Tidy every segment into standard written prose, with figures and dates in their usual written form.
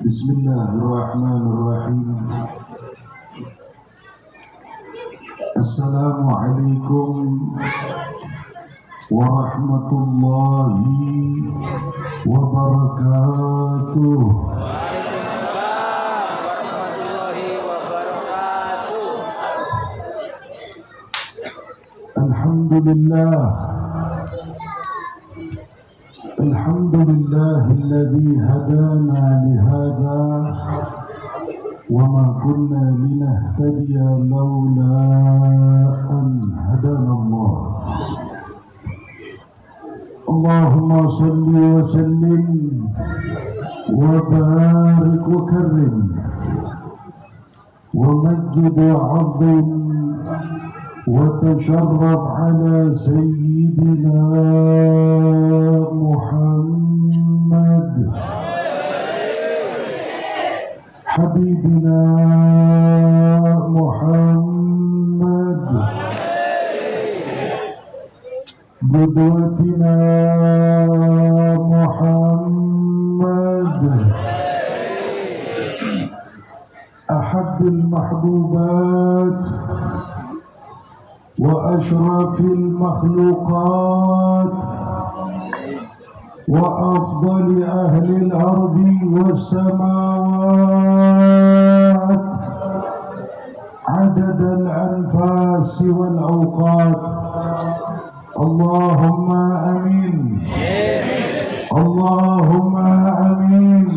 Bismillahirrahmanirrahim. Assalamualaikum warahmatullahi wabarakatuh. Alhamdulillah. Alhamdulillahilladzi hadana lihada wa ma kunna linahtadiya laula an hadana Allah. Allahumma salli wa sallim wa barik wa karrim wa majjid wa 'azzim وتشرف على سيدنا محمد حبيبنا محمد قدوتنا محمد أحب المحبوبات وأشرف المخلوقات وأفضل أهل الأرض والسماوات عدد الأنفاس والأوقات. اللهم آمين. اللهم آمين.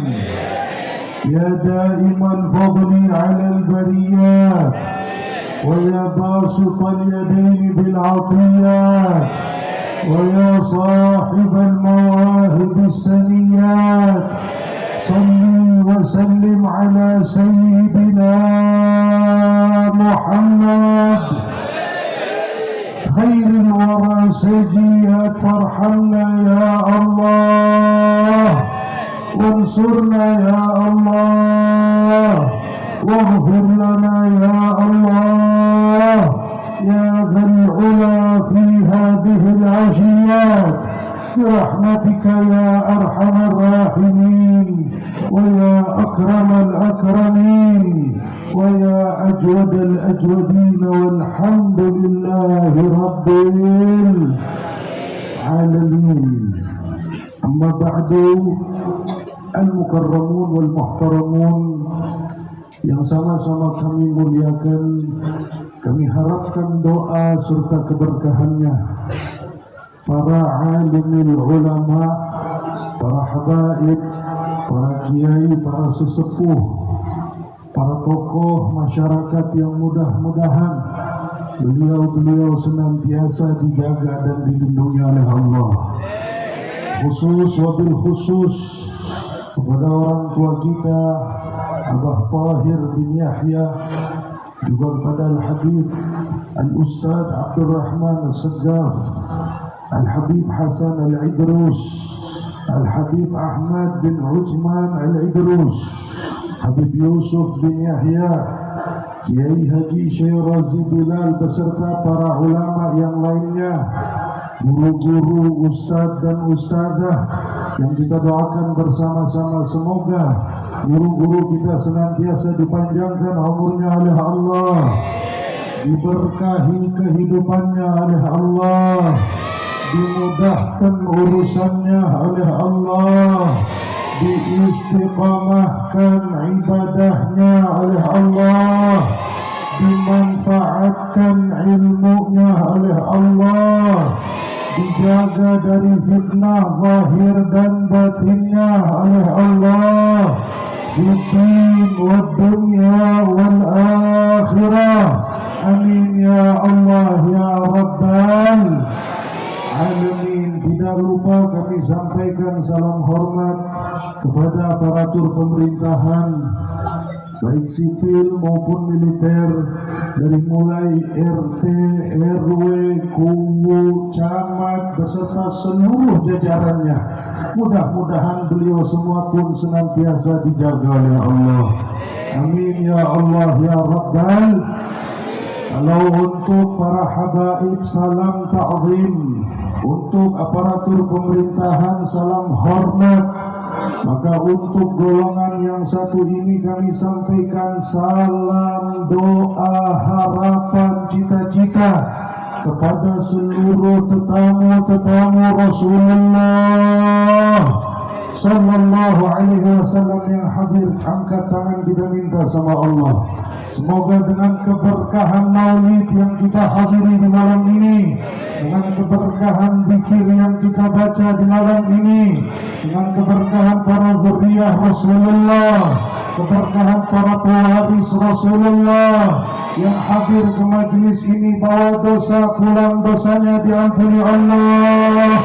يا دائم الفضل على البريات ويا باسط اليدين بالعطيات ويا صاحب المواهب السنيات صل وسلم على سيدنا محمد خير الورى سجيات. فارحمنا يا الله وانصرنا يا الله واغفر لنا يا الله يا ذا العلا في هذه العشيات برحمتك يا أرحم الراحمين ويا أكرم الأكرمين ويا أجود الأجودين والحمد لله رب العالمين. أما بعد المكرمون والمحترمون yang sama-sama kami muliakan, kami harapkan doa serta keberkahannya para alimil ulama, para habaib, para kiai, para sesepuh, para tokoh masyarakat yang mudah-mudahan beliau-beliau senantiasa dijaga dan dilindungi oleh Allah. Khusus wabil khusus kepada orang tua kita Abah Tahir bin Yahya, juga kepada Al-Habib Al-Ustaz Abdurrahman Al-Segaf, Al-Habib Hasan Al-Idrus, Al-Habib Ahmad bin Uthman Al-Idrus, Habib Yusuf bin Yahya, Kiai Haji Syairazi Bilal beserta para ulama yang lainnya, guru-guru, ustaz dan ustazah yang kita doakan bersama-sama semoga guru-guru kita senantiasa dipanjangkan umurnya oleh Allah, diberkahi kehidupannya oleh Allah, dimudahkan urusannya oleh Allah, diistiqamahkan ibadahnya oleh Allah, dimanfaatkan ilmunya oleh Allah, dijaga dari fitnah zahir dan batinnya oleh Allah, fiddin wa dunya wal akhirah. Amin ya Allah ya Rabbal Alamin. Tidak lupa kami sampaikan salam hormat kepada aparatur pemerintahan baik sipil maupun militer, dari mulai RT, RW, kubu, camat beserta seluruh jajarannya. Mudah-mudahan beliau semua pun senantiasa dijaga oleh Allah. Amin ya Allah ya Rabbal Kalau untuk para habaib salam ta'zim, untuk aparatur pemerintahan salam hormat, maka untuk golongan yang satu ini kami sampaikan salam doa harapan cita-cita kepada seluruh tetamu-tetamu Rasulullah Sallallahu Alaihi Wasallam yang hadir. Angkat tangan kita minta sama Allah, semoga dengan keberkahan maulid yang kita hadiri di malam ini, dengan keberkahan zikir yang kita baca di malam ini, dengan keberkahan para zuriyah Rasulullah, keberkahan para pewaris Rasulullah yang hadir ke majlis ini, bawa dosa pulang dosanya diampuni Allah,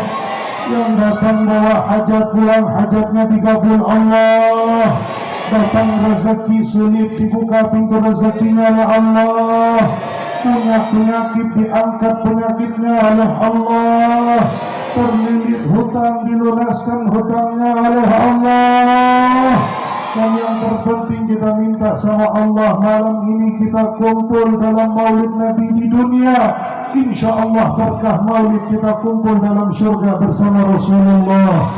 yang datang bawa hajat pulang hajatnya dikabul Allah, datang rezeki sulit dibuka pintu rezekinya oleh Allah, punya penyakit diangkat penyakitnya oleh Allah, terlilit hutang dilunaskan hutangnya oleh Allah. Dan yang terpenting kita minta sama Allah, malam ini kita kumpul dalam maulid Nabi di dunia, insya Allah berkah maulid kita kumpul dalam surga bersama Rasulullah.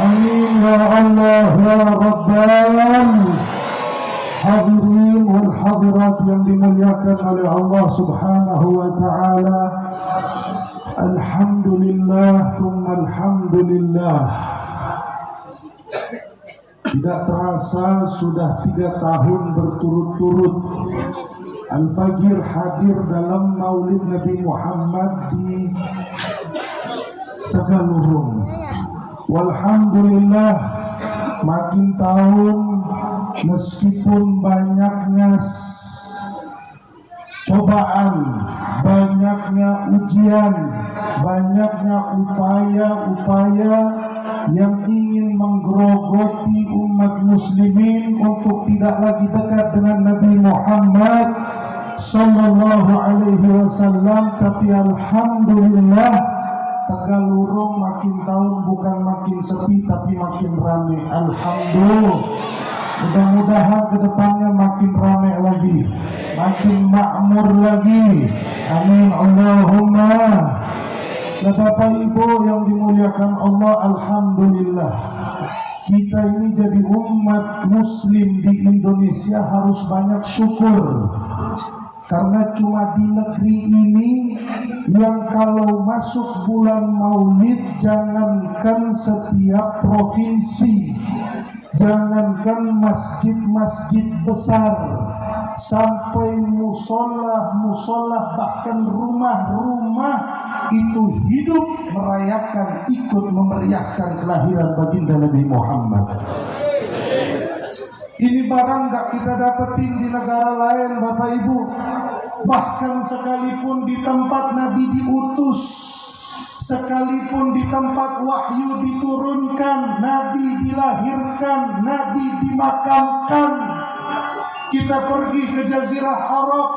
Amin ya Allah ya Rabbal hadirin wal hadirat yang dimuliakan oleh Allah Subhanahu wa taala. Alhamdulillah thumma alhamdulillah. Tidak terasa sudah 3 tahun berturut-turut Al-Fajir hadir dalam maulid Nabi Muhammad di Tegalurung. Walhamdulillah, makin tahun meskipun banyaknya cobaan, banyaknya ujian, banyaknya upaya-upaya yang ingin menggerogoti umat muslimin untuk tidak lagi dekat dengan Nabi Muhammad Sallallahu Alaihi Wasallam, tapi alhamdulillah Tegalurung makin tahun bukan makin sepi tapi makin ramai. Alhamdulillah, mudah-mudahan kedepannya makin ramai lagi, makin makmur lagi. Amin Allahumma. Nah, Bapak Ibu yang dimuliakan Allah, alhamdulillah kita ini jadi umat muslim di Indonesia harus banyak syukur, karena cuma di negeri ini yang kalau masuk bulan maulid, jangankan setiap provinsi, jangankan masjid-masjid besar, sampai musola, bahkan rumah-rumah itu hidup merayakan, ikut memeriahkan kelahiran baginda Nabi Muhammad. Ini barang gak kita dapetin di negara lain, Bapak Ibu. Bahkan sekalipun di tempat Nabi diutus, sekalipun di tempat wahyu diturunkan, Nabi dilahirkan, Nabi dimakamkan, kita pergi ke Jazirah Arab,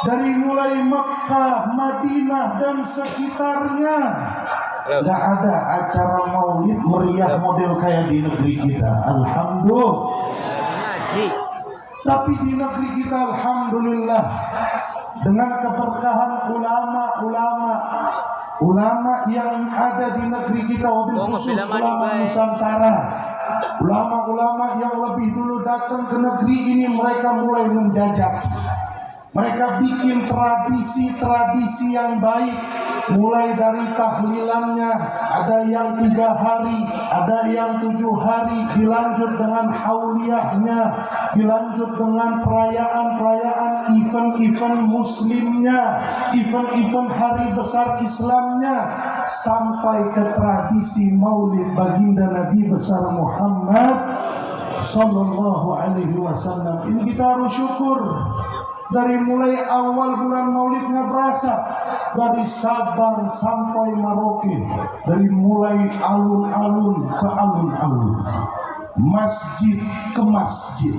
dari mulai Makkah, Madinah dan sekitarnya, gak ada acara maulid meriah model kayak di negeri kita. Alhamdulillah. Tapi di negeri kita alhamdulillah, dengan keberkahan ulama yang ada di negeri kita, wabil khusus ulama Nusantara, ulama-ulama yang lebih dulu datang ke negeri ini, mereka mulai menjajak. Mereka bikin tradisi-tradisi yang baik, mulai dari tahlilannya, ada yang 3 hari, ada yang 7 hari, dilanjut dengan hauliyahnya, dilanjut dengan perayaan-perayaan event-event muslimnya, event-event hari besar Islamnya, sampai ke tradisi maulid baginda Nabi besar Muhammad Sallallahu Alaihi Wasallam. Ini kita harus syukur. Dari mulai awal bulan maulid nggak berasa, dari Sabang sampai Merauke, dari mulai alun-alun ke alun-alun, masjid ke masjid,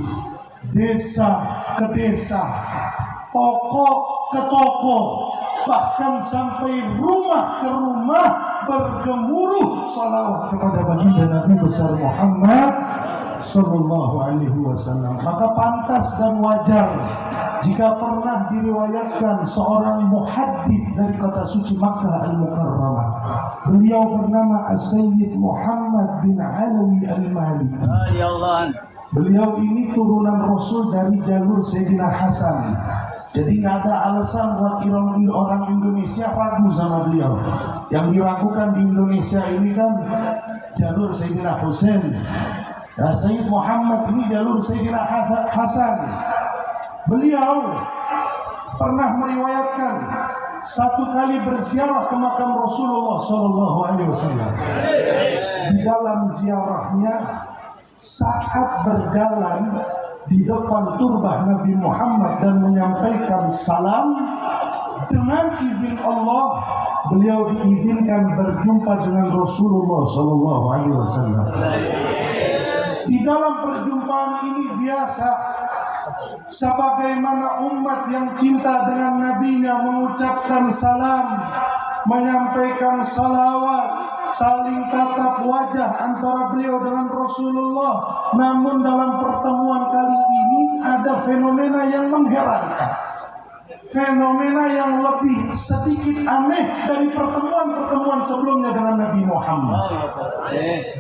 desa ke desa, toko ke toko, bahkan sampai rumah ke rumah bergemuruh salawat kepada baginda Nabi besar Muhammad Sallallahu Alaihi Wasallam. Maka pantas dan wajar Jika pernah diriwayatkan seorang muhaddits dari kota suci Makkah Al-Mukarramah, beliau bernama As-Sayyid Muhammad bin Alawi Al-Maliki. Beliau ini turunan Rasul dari jalur Sayyidina Hasan. Jadi nggak ada alasan buat orang Indonesia ragu sama beliau. Yang diragukan di Indonesia ini kan jalur Sayyidina Husain. Nah, Sayyid Muhammad ini jalur Sayyidina Hasan. Beliau pernah meriwayatkan satu kali berziarah ke makam Rasulullah SAW. Di dalam ziarahnya, saat berjalan di depan turbah Nabi Muhammad dan menyampaikan salam, dengan izin Allah beliau diizinkan berjumpa dengan Rasulullah SAW. Di dalam perjumpaan ini biasa, sebagaimana umat yang cinta dengan nabinya mengucapkan salam, menyampaikan salawat, saling tatap wajah antara beliau dengan Rasulullah. Namun dalam pertemuan kali ini ada fenomena yang mengherankan, fenomena yang lebih sedikit aneh dari pertemuan-pertemuan sebelumnya dengan Nabi Muhammad.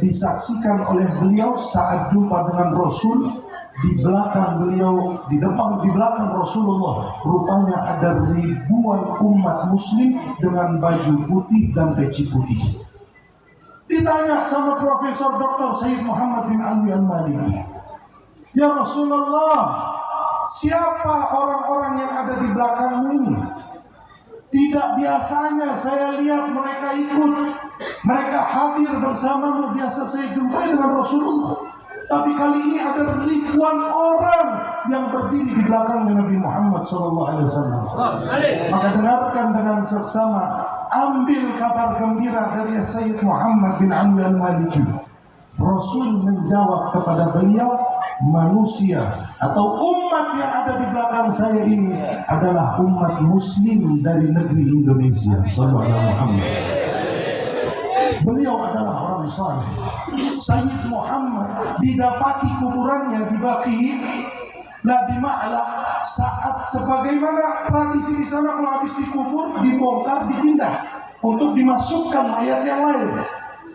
Disaksikan oleh beliau saat jumpa dengan Rasul. Di belakang beliau, di belakang Rasulullah, rupanya ada ribuan umat muslim dengan baju putih dan peci putih. Ditanya sama Profesor Dr. Sayyid Muhammad bin Alawi Al-Maliki, "Ya Rasulullah, siapa orang-orang yang ada di belakangmu ini? Tidak biasanya saya lihat mereka ikut, mereka hadir bersamamu, biasa saya jumpai dengan Rasulullah. Tapi kali ini ada ribuan orang yang berdiri di belakang Nabi Muhammad SAW. Maka dengarkan dengan seksama, ambil kabar gembira dari Sayyid Muhammad bin Alawi Al-Maliki." Rasul menjawab kepada beliau, manusia atau umat yang ada di belakang saya ini adalah umat muslim dari negeri Indonesia. Sallallahu alaihi Muhammad. Beliau adalah orang saleh. Sayyid Muhammad didapati kuburannya di Baqi, di Ma'la, saat sebagaimana tradisi di sana kalau habis dikubur, dibongkar, dipindah untuk dimasukkan mayat yang lain.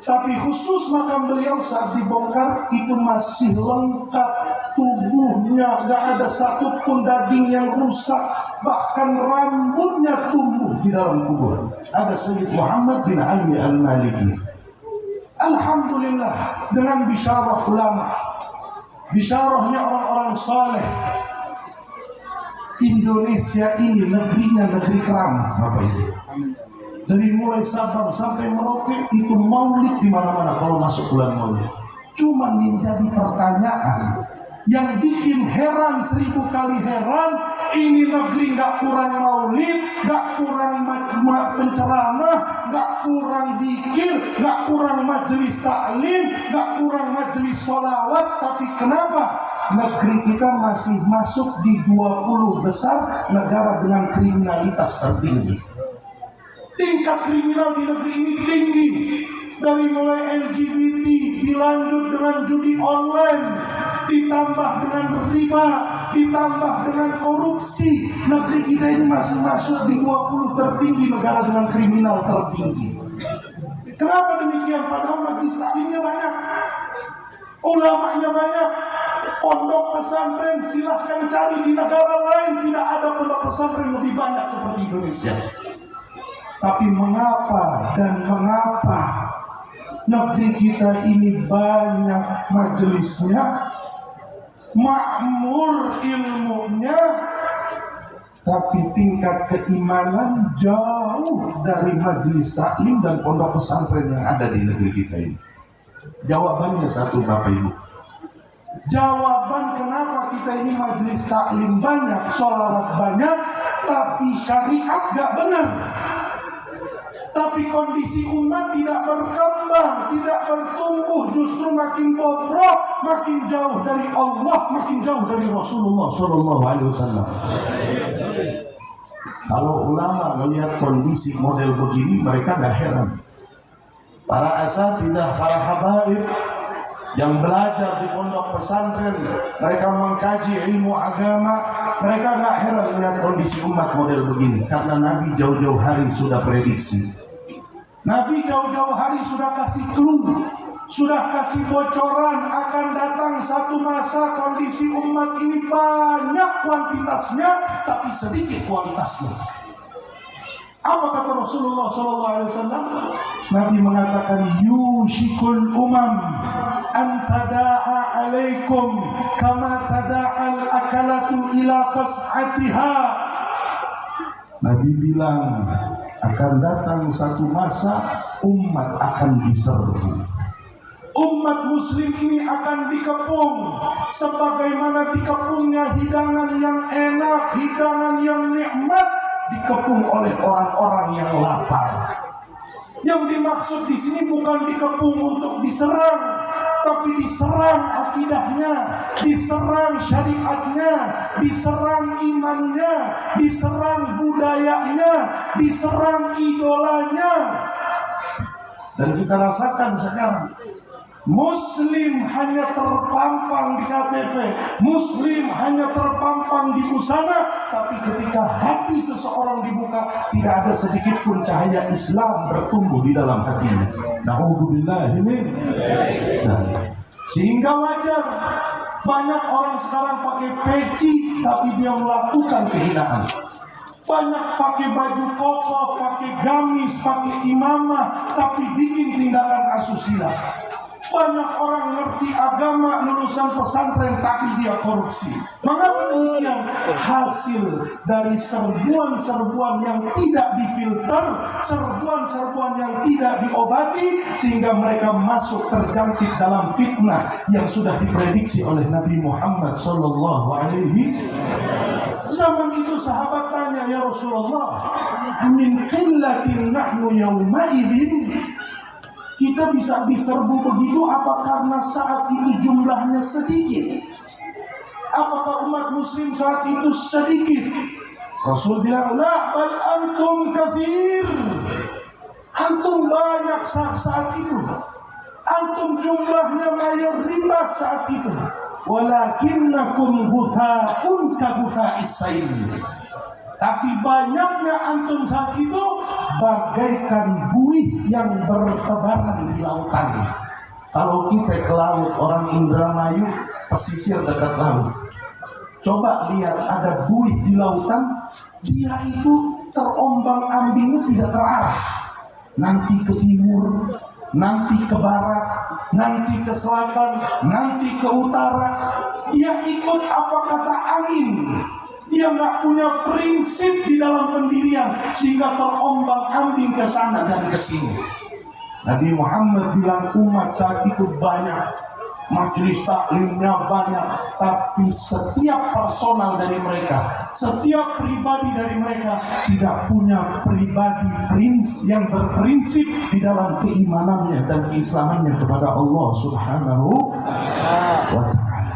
Tapi khusus makam beliau saat dibongkar itu masih lengkap tubuhnya, gak ada satupun daging yang rusak, bahkan rambutnya tumbuh di dalam kubur. Ada Sayyid Muhammad bin Alawi Al-Maliki. Alhamdulillah, dengan bisyarah ulama, bisyarahnya orang-orang saleh, Indonesia ini negerinya negeri keramat, Bapak Ibu. Dari mulai Sabang sampai Merauke itu maulid di mana-mana kalau masuk bulan maulid. Cuma menjadi pertanyaan yang bikin heran 1000 kali heran, ini negeri gak kurang maulid, gak kurang penceramah, gak kurang zikir, gak kurang majelis taklim, gak kurang majelis sholawat. Tapi kenapa negeri kita masih masuk di 20 besar negara dengan kriminalitas tertinggi? Tingkat kriminal di negeri ini tinggi, dari mulai LGBT, dilanjut dengan judi online, ditambah dengan riba, ditambah dengan korupsi. Negeri kita ini masih masuk di 20 tertinggi negara dengan kriminal tertinggi. Kenapa demikian? Padahal majelis taklimnya banyak, ulamanya banyak, pondok pesantren silahkan cari di negara lain, tidak ada pondok pesantren lebih banyak seperti Indonesia. Tapi mengapa negeri kita ini banyak majelisnya, makmur ilmunya, tapi tingkat keimanan jauh dari majelis taklim dan pondok pesantren yang ada di negeri kita ini? Jawabannya satu, Bapak Ibu. Jawaban kenapa kita ini majelis taklim banyak, sholawat banyak, tapi syariat gak benar. Tapi kondisi umat tidak berkembang, tidak bertumbuh, justru makin bobrok, makin jauh dari Allah, makin jauh dari Rasulullah SAW. Kalau ulama melihat kondisi model begini, mereka gak heran. Para asatidzah, para habaib, yang belajar di pondok pesantren, mereka mengkaji ilmu agama, mereka nggak heran melihat kondisi umat model begini, karena Nabi jauh-jauh hari sudah prediksi. Nabi jauh-jauh hari sudah kasih clue, sudah kasih bocoran akan datang satu masa kondisi umat ini banyak kuantitasnya tapi sedikit kualitasnya. Apa kata Rasulullah SAW? Nabi mengatakan, yushikul umam an tada'a alaikum kama tada'al akalatu ila qas'atiha. Nabi bilang akan datang satu masa umat akan diserbu. Umat muslim ini akan dikepung sebagaimana dikepungnya hidangan yang enak, hidangan yang nikmat dikepung oleh orang-orang yang lapar. Yang dimaksud di sini bukan dikepung untuk diserang, tapi diserang akidahnya, diserang syariatnya, diserang imannya, diserang budayanya, diserang idolanya. Dan kita rasakan sekarang, Muslim hanya terpampang di KTP, Muslim hanya terpampang di busana, tapi ketika hati seseorang dibuka, tidak ada sedikit pun cahaya Islam bertumbuh di dalam hatinya. Na'udzubillah min. Sehingga wajar banyak orang sekarang pakai peci, tapi dia melakukan kehinaan. Banyak pakai baju koko, pakai gamis, pakai imamah, tapi bikin tindakan asusila. Banyak orang ngerti agama, lulusan pesantren, tapi dia korupsi. Mengapa demikian? Hasil dari serbuan-serbuan yang tidak difilter, serbuan-serbuan yang tidak diobati, sehingga mereka masuk terjangkit dalam fitnah yang sudah diprediksi oleh Nabi Muhammad SAW. Zaman itu sahabat tanya, ya Rasulullah, amin qillatin nahnu yawmaidin. Kita bisa diserbu begitu apa karena saat itu jumlahnya sedikit? Apakah umat muslim saat itu sedikit? Rasul bilang, la bal antum kathir. Antum banyak saat itu. Antum jumlahnya mayoritas saat itu. Walakinnakum ghutha'un ka ghutha'is sayl. Tapi banyaknya antum saat itu bagaikan buih yang bertebaran di lautan. Kalau kita ke laut, orang Indramayu pesisir dekat laut, coba lihat ada buih di lautan, dia itu terombang-ambingnya tidak terarah. Nanti ke timur, nanti ke barat, nanti ke selatan, nanti ke utara. Dia ikut apa kata angin. Dia nggak punya prinsip di dalam pendirian, sehingga terombang-ambing ke sana dan ke sini. Nabi Muhammad bilang umat saat itu banyak, majelis taklimnya banyak, tapi setiap personal dari mereka, setiap pribadi dari mereka tidak punya pribadi yang berprinsip di dalam keimanannya dan keislamannya kepada Allah Subhanahu wa Ta'ala.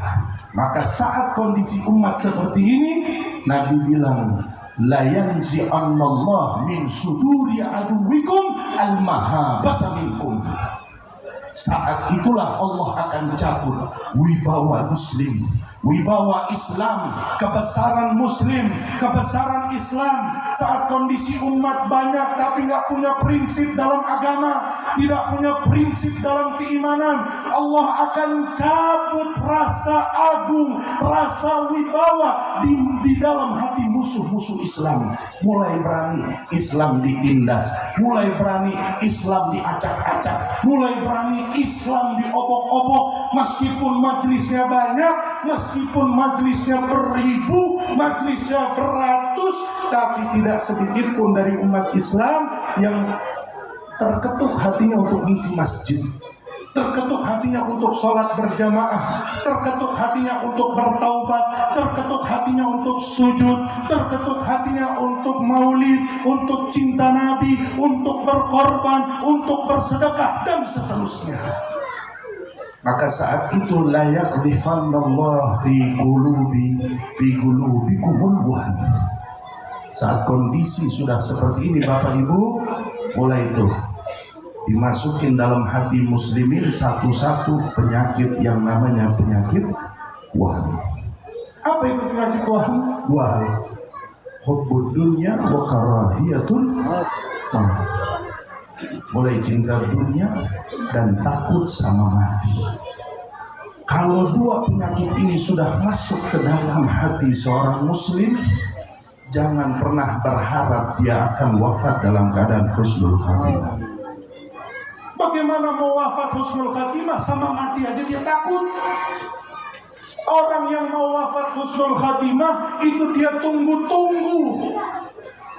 Maka saat kondisi umat seperti ini, Nabi bilang, la yanzi'annallah min suduri aduwikum al-mahabata minkum. Saat itulah Allah akan cabut wibawa muslim, wibawa Islam, kebesaran muslim, kebesaran Islam. Saat kondisi umat banyak tapi nggak punya prinsip dalam agama, tidak punya prinsip dalam keimanan, Allah akan cabut rasa agung, rasa wibawa di dalam hati musuh-musuh Islam. Mulai berani Islam ditindas, mulai berani Islam diacak-acak, mulai berani Islam diobok-obok. Meskipun majelisnya banyak, meskipun majelisnya beribu, majelisnya beratus, tapi tidak sedikit pun dari umat Islam yang terketuk hatinya untuk ngisi masjid, terketuk hatinya untuk sholat berjamaah, terketuk hatinya untuk bertaubat, terketuk hatinya untuk sujud, terketuk hatinya untuk maulid, untuk cinta Nabi, untuk berkorban, untuk bersedekah, dan seterusnya. Maka saat itu layak difannallah fi qulubikumul wahn. Saat kondisi sudah seperti ini, Bapak Ibu, mulai itu dimasukin dalam hati muslimin satu-satu penyakit yang namanya penyakit waham. Apa itu penyakit waham? Waham hubbud dunya wa karahiyatul maut. Mulai cinta dunia dan takut sama mati. Kalau dua penyakit ini sudah masuk ke dalam hati seorang muslim, jangan pernah berharap dia akan wafat dalam keadaan husnul khatimah. Bagaimana mau wafat husnul khatimah sama mati aja dia takut? Orang yang mau wafat husnul khatimah itu dia tunggu-tunggu.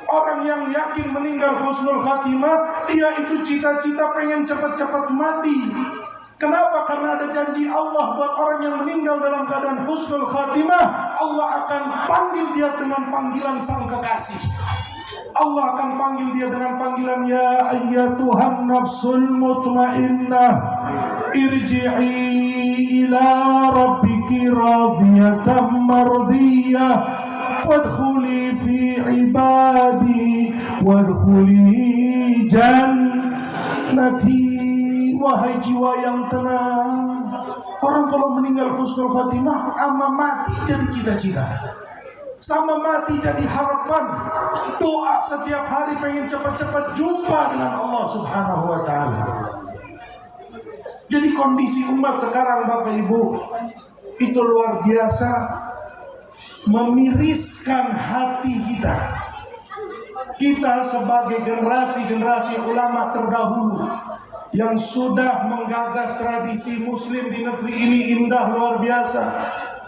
Orang yang yakin meninggal husnul khatimah, dia itu cita-cita pengen cepat-cepat mati. Kenapa? Karena ada janji Allah buat orang yang meninggal dalam keadaan husnul khatimah, Allah akan panggil dia dengan panggilan sang kekasih. Allah akan panggil dia dengan panggilan ya ayyatuhan nafsul mutmainnah irji'i ila rabbiki radiyatan mardiyah fadkhuli fi ibadi wadkhuli jannati. Wahai jiwa yang tenang, orang kalau meninggal husnul khatimah sama mati jadi cita-cita, sama mati jadi harapan. Doa setiap hari pengen cepat-cepat jumpa dengan Allah Subhanahu wa ta'ala. Jadi kondisi umat sekarang Bapak Ibu itu luar biasa, memiriskan hati kita. Kita sebagai generasi ulama terdahulu yang sudah menggagas tradisi muslim di negeri ini indah luar biasa.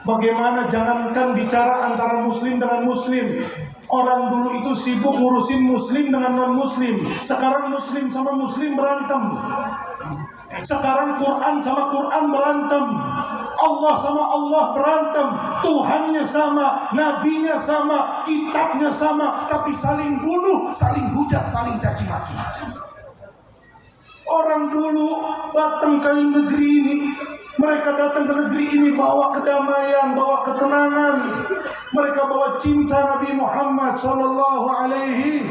Bagaimana jangankan bicara antara muslim dengan muslim. Orang dulu itu sibuk ngurusin muslim dengan non muslim. Sekarang muslim sama muslim berantem. Sekarang Quran sama Quran berantem. Allah sama Allah berantem. Tuhannya sama, nabinya sama, kitabnya sama, tapi saling bunuh, saling hujat, saling caci maki. Orang dulu datang ke negeri ini, mereka datang ke negeri ini bawa kedamaian, bawa ketenangan. Mereka bawa cinta Nabi Muhammad sallallahu alaihi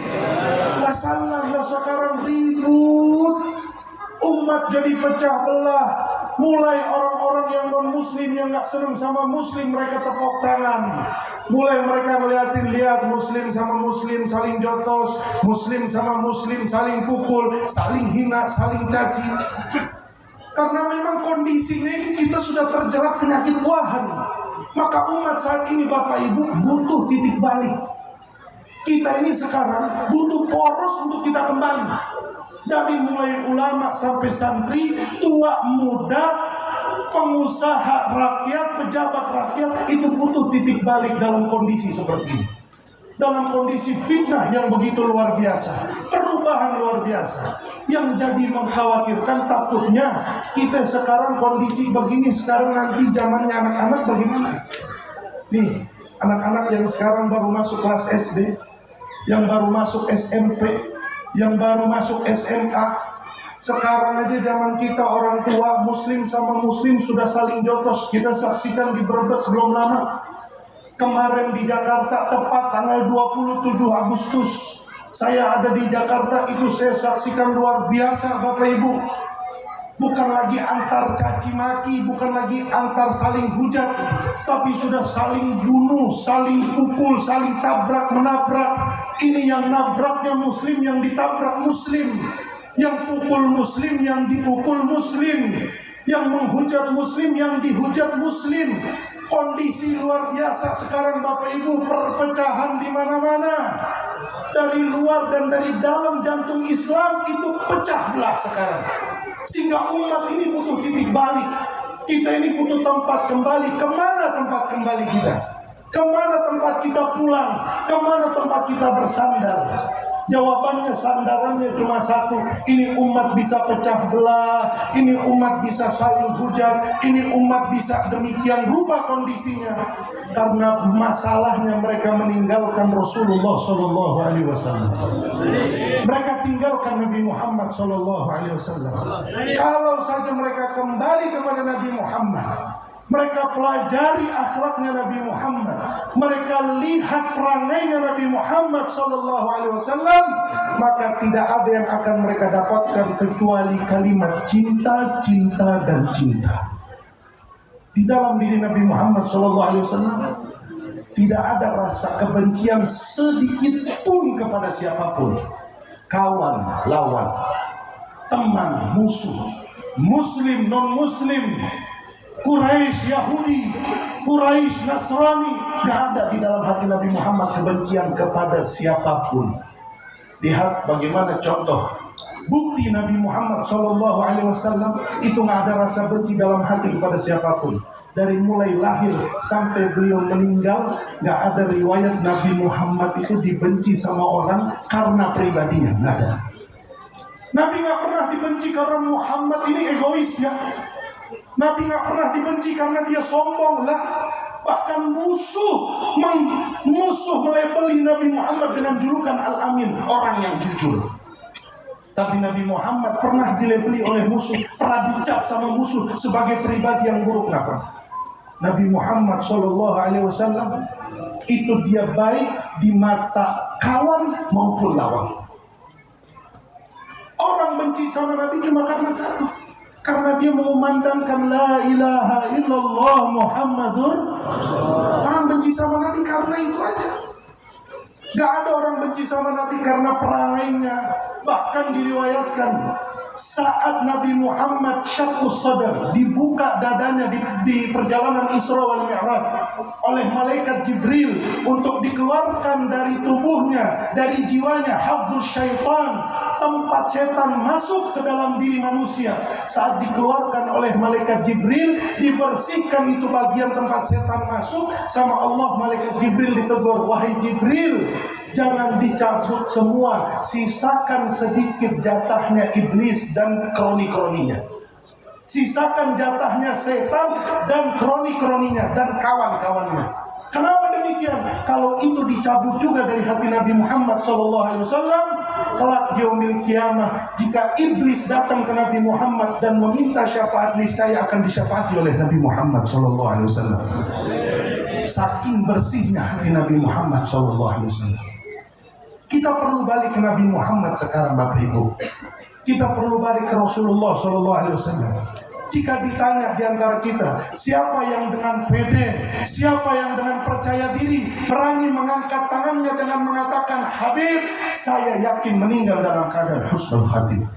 wasallam. Nah sekarang ribut, umat jadi pecah belah. Mulai orang-orang yang non muslim yang gak senang sama muslim, mereka tepuk tangan. Mulai mereka lihat muslim sama muslim saling jotos, muslim sama muslim saling pukul, saling hina, saling caci. Karena memang kondisinya kita sudah terjerat penyakit wahan. Maka umat saat ini Bapak Ibu butuh titik balik. Kita ini sekarang butuh poros untuk kita kembali. Dari mulai ulama sampai santri, tua muda, pengusaha rakyat, pejabat rakyat, itu butuh titik balik dalam kondisi seperti ini. Dalam kondisi fitnah yang begitu luar biasa, perubahan luar biasa, yang jadi mengkhawatirkan. Takutnya kita sekarang kondisi begini, sekarang nanti zamannya anak-anak bagaimana? Nih, anak-anak yang sekarang baru masuk kelas SD, yang baru masuk SMP, yang baru masuk SMA. Sekarang aja zaman kita orang tua muslim sama muslim sudah saling jotos. Kita saksikan di Brebes belum lama. Kemarin di Jakarta tepat tanggal 27 Agustus saya ada di Jakarta, itu saya saksikan luar biasa Bapak Ibu. Bukan lagi antar caci maki, bukan lagi antar saling hujat, tapi sudah saling bunuh, saling pukul, saling tabrak menabrak. Ini yang nabraknya muslim, yang ditabrak muslim, yang pukul muslim, yang dipukul muslim, yang menghujat muslim, yang dihujat muslim. Kondisi luar biasa sekarang Bapak Ibu, perpecahan di mana-mana. Dari luar dan dari dalam jantung Islam itu pecah belah sekarang. Sehingga umat ini butuh titik balik. Kita ini butuh tempat kembali. Kemana tempat kembali kita? Kemana tempat kita pulang? Kemana tempat kita bersandar? Jawabannya, sandarannya cuma satu. Ini umat bisa pecah belah, ini umat bisa saling hujat, ini umat bisa demikian rupa kondisinya karena masalahnya mereka meninggalkan Rasulullah Sallallahu Alaihi Wasallam. Mereka tinggalkan Nabi Muhammad Sallallahu Alaihi Wasallam. Kalau saja mereka kembali kepada Nabi Muhammad, mereka pelajari akhlaknya Nabi Muhammad, mereka lihat perangainya Nabi Muhammad SAW, maka tidak ada yang akan mereka dapatkan kecuali kalimat cinta, cinta, dan cinta. Di dalam diri Nabi Muhammad SAW tidak ada rasa kebencian sedikit pun kepada siapapun. Kawan, lawan, teman, musuh, muslim, non-muslim, Quraisy, Yahudi, Quraisy, Nasrani, gak ada di dalam hati Nabi Muhammad kebencian kepada siapapun. Lihat bagaimana contoh bukti Nabi Muhammad SAW itu gak ada rasa benci dalam hati kepada siapapun. Dari mulai lahir sampai beliau meninggal, gak ada riwayat Nabi Muhammad itu dibenci sama orang karena pribadinya, gak ada. Nabi gak pernah dibenci karena Muhammad ini egois ya. Nabi gak pernah dibenci karena dia sombong lah. Bahkan musuh melabeli Nabi Muhammad dengan julukan Al-Amin, orang yang jujur. Tapi Nabi Muhammad pernah dilabeli oleh musuh, pernah dicap sama musuh sebagai pribadi yang buruk, gak pernah. Nabi Muhammad SAW itu dia baik di mata kawan maupun lawan. Orang benci sama Nabi cuma karena satu, karena dia mengumandangkan la ilaha illallah Muhammadur. Orang benci sama Nabi karena itu aja. Gak ada orang benci sama Nabi karena perangainya. Bahkan diriwayatkan saat Nabi Muhammad syaqqus sadar, dibuka dadanya di perjalanan Isra wal Mi'raj oleh malaikat Jibril untuk dikeluarkan dari tubuhnya, dari jiwanya hafdzus syaitan, tempat setan masuk ke dalam diri manusia. Saat dikeluarkan oleh malaikat Jibril, dibersihkan itu bagian tempat setan masuk, sama Allah malaikat Jibril ditegur, wahai Jibril, jangan dicabut semua, sisakan sedikit jatahnya iblis dan kroni-kroninya. Sisakan jatahnya setan dan kroni-kroninya dan kawan-kawannya. Kenapa demikian? Kalau itu dicabut juga dari hati Nabi Muhammad SAW, kelak yaumil kiamah, jika iblis datang ke Nabi Muhammad dan meminta syafaat, niscaya akan disyafaati oleh Nabi Muhammad SAW. Saking bersihnya hati Nabi Muhammad SAW. Kita perlu balik ke Nabi Muhammad sekarang, Bapak Ibu. Kita perlu balik ke Rasulullah SAW. Jika ditanya di antara kita, siapa yang dengan pede, siapa yang dengan percaya diri berani mengangkat tangannya dengan mengatakan, Habib, saya yakin meninggal dalam keadaan husnul khatimah.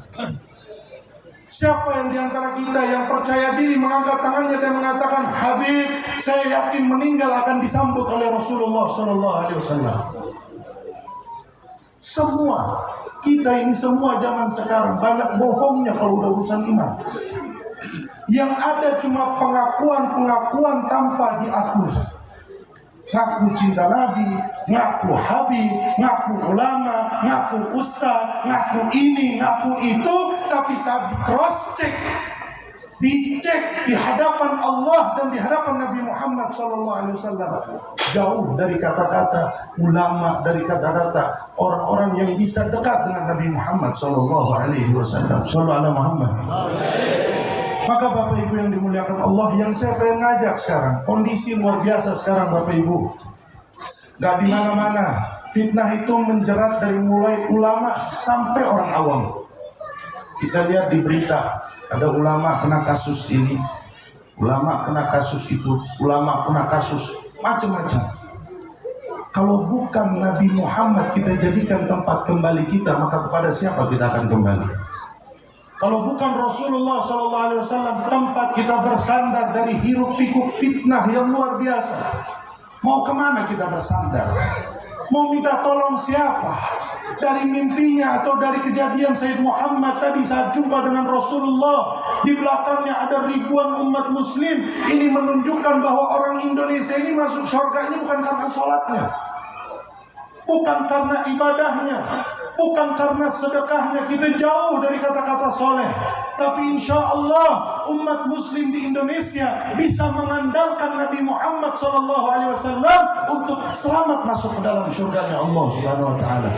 Siapa yang di antara kita yang percaya diri mengangkat tangannya dan mengatakan, Habib, saya yakin meninggal akan disambut oleh Rasulullah SAW. Semua kita ini, semua zaman sekarang banyak bohongnya kalau udah urusan iman. Yang ada cuma pengakuan-pengakuan tanpa diakui. Ngaku cinta Nabi, ngaku Habib, ngaku ulama, ngaku ustaz, ngaku ini, ngaku itu, tapi saat di cross check, dicek di hadapan Allah dan di hadapan Nabi Muhammad SAW, jauh dari kata-kata ulama, dari kata-kata orang-orang yang bisa dekat dengan Nabi Muhammad SAW. Sallallahu alaihi Muhammad. Maka Bapak Ibu yang dimuliakan Allah, yang saya pengen ngajak sekarang, kondisi luar biasa sekarang Bapak Ibu. Gak di mana-mana fitnah itu menjerat dari mulai ulama sampai orang awam. Kita lihat di berita, ada ulama kena kasus ini, ulama kena kasus itu, ulama kena kasus macam-macam. Kalau bukan Nabi Muhammad kita jadikan tempat kembali kita, maka kepada siapa kita akan kembali? Kalau bukan Rasulullah SAW tempat kita bersandar dari hiruk pikuk fitnah yang luar biasa, mau kemana kita bersandar? Mau minta tolong siapa? Dari mimpinya atau dari kejadian Sayyid Muhammad tadi saat jumpa dengan Rasulullah, di belakangnya ada ribuan umat muslim. Ini menunjukkan bahwa orang Indonesia ini masuk surga ini bukan karena sholatnya, bukan karena ibadahnya, bukan karena sedekahnya. Kita jauh dari kata-kata soleh, tapi insya Allah umat muslim di Indonesia bisa mengandalkan Nabi Muhammad SAW untuk selamat masuk ke dalam surganya Allah Subhanahu Wa Taala.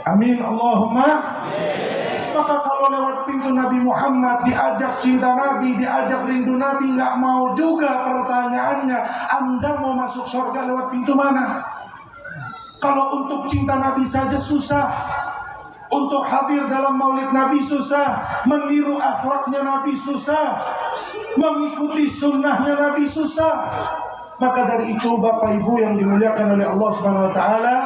Amin Allahumma. Maka kalau lewat pintu Nabi Muhammad, diajak cinta Nabi, diajak rindu Nabi, nggak mau juga, pertanyaannya, Anda mau masuk surga lewat pintu mana? Kalau untuk cinta Nabi saja susah, untuk hadir dalam maulid Nabi susah, meniru akhlaknya Nabi susah, mengikuti sunnahnya Nabi susah. Maka dari itu Bapak Ibu yang dimuliakan oleh Allah Subhanahu wa taala,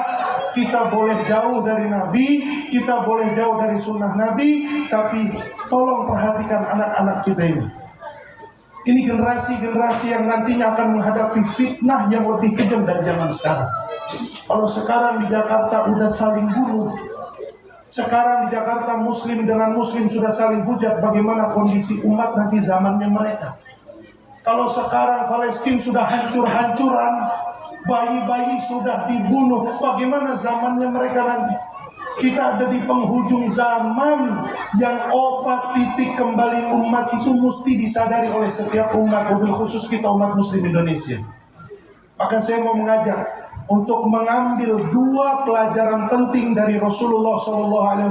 kita boleh jauh dari Nabi, kita boleh jauh dari sunnah Nabi, tapi tolong perhatikan anak-anak kita ini. Ini generasi-generasi yang nantinya akan menghadapi fitnah yang lebih kejam dari zaman sekarang. Kalau sekarang di Jakarta udah saling bunuh, sekarang di Jakarta muslim dengan muslim sudah saling hujat, bagaimana kondisi umat nanti zamannya mereka? Kalau sekarang Palestina sudah hancur-hancuran, bayi-bayi sudah dibunuh, bagaimana zamannya mereka nanti? Kita ada di penghujung zaman yang obat titik kembali umat itu mesti disadari oleh setiap umat, mobil khusus kita umat muslim Indonesia. Maka saya mau mengajak untuk mengambil dua pelajaran penting dari Rasulullah SAW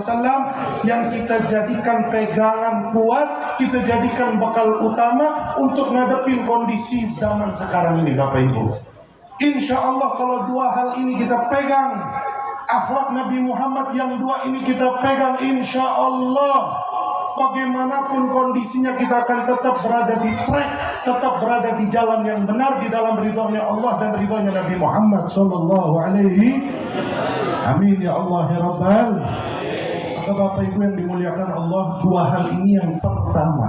yang kita jadikan pegangan kuat, kita jadikan bekal utama untuk ngadepin kondisi zaman sekarang ini, Bapak Ibu. Insya Allah kalau dua hal ini kita pegang, akhlak Nabi Muhammad yang dua ini kita pegang, insya Allah bagaimanapun kondisinya kita akan tetap berada di track, tetap berada di jalan yang benar, di dalam ridhonya Allah dan ridhonya Nabi Muhammad sallallahu alaihi. Amin ya Allah ya Rabbal. Maka Bapak Ibu yang dimuliakan Allah, dua hal ini yang pertama,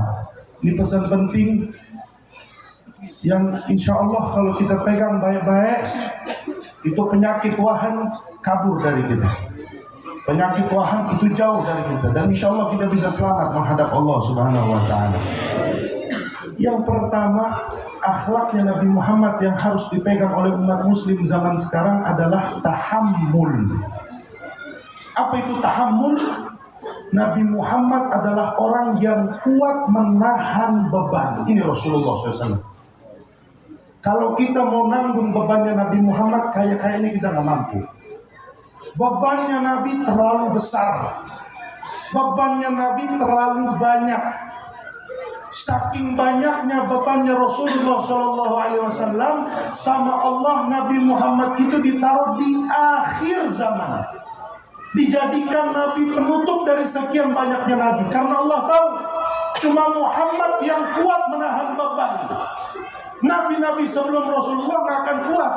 ini pesan penting yang insya Allah kalau kita pegang baik-baik, itu penyakit wahan kabur dari kita. Penyakit wahan itu jauh dari kita, dan insya Allah kita bisa selamat menghadap Allah Subhanahu wa ta'ala. Yang pertama, akhlaknya Nabi Muhammad yang harus dipegang oleh umat muslim zaman sekarang adalah tahammul. Apa itu tahammul? Nabi Muhammad adalah orang yang kuat menahan beban. Ini Rasulullah SAW. Kalau kita mau nanggung bebannya Nabi Muhammad, kayaknya kita nggak mampu. Bebannya Nabi terlalu besar, bebannya Nabi terlalu banyak. Saking banyaknya bebannya Rasulullah SAW sama Allah, Nabi Muhammad itu ditaruh di akhir zaman, dijadikan Nabi penutup dari sekian banyaknya Nabi, karena Allah tahu cuma Muhammad yang kuat menahan beban. Nabi-nabi sebelum Rasulullah gak akan kuat.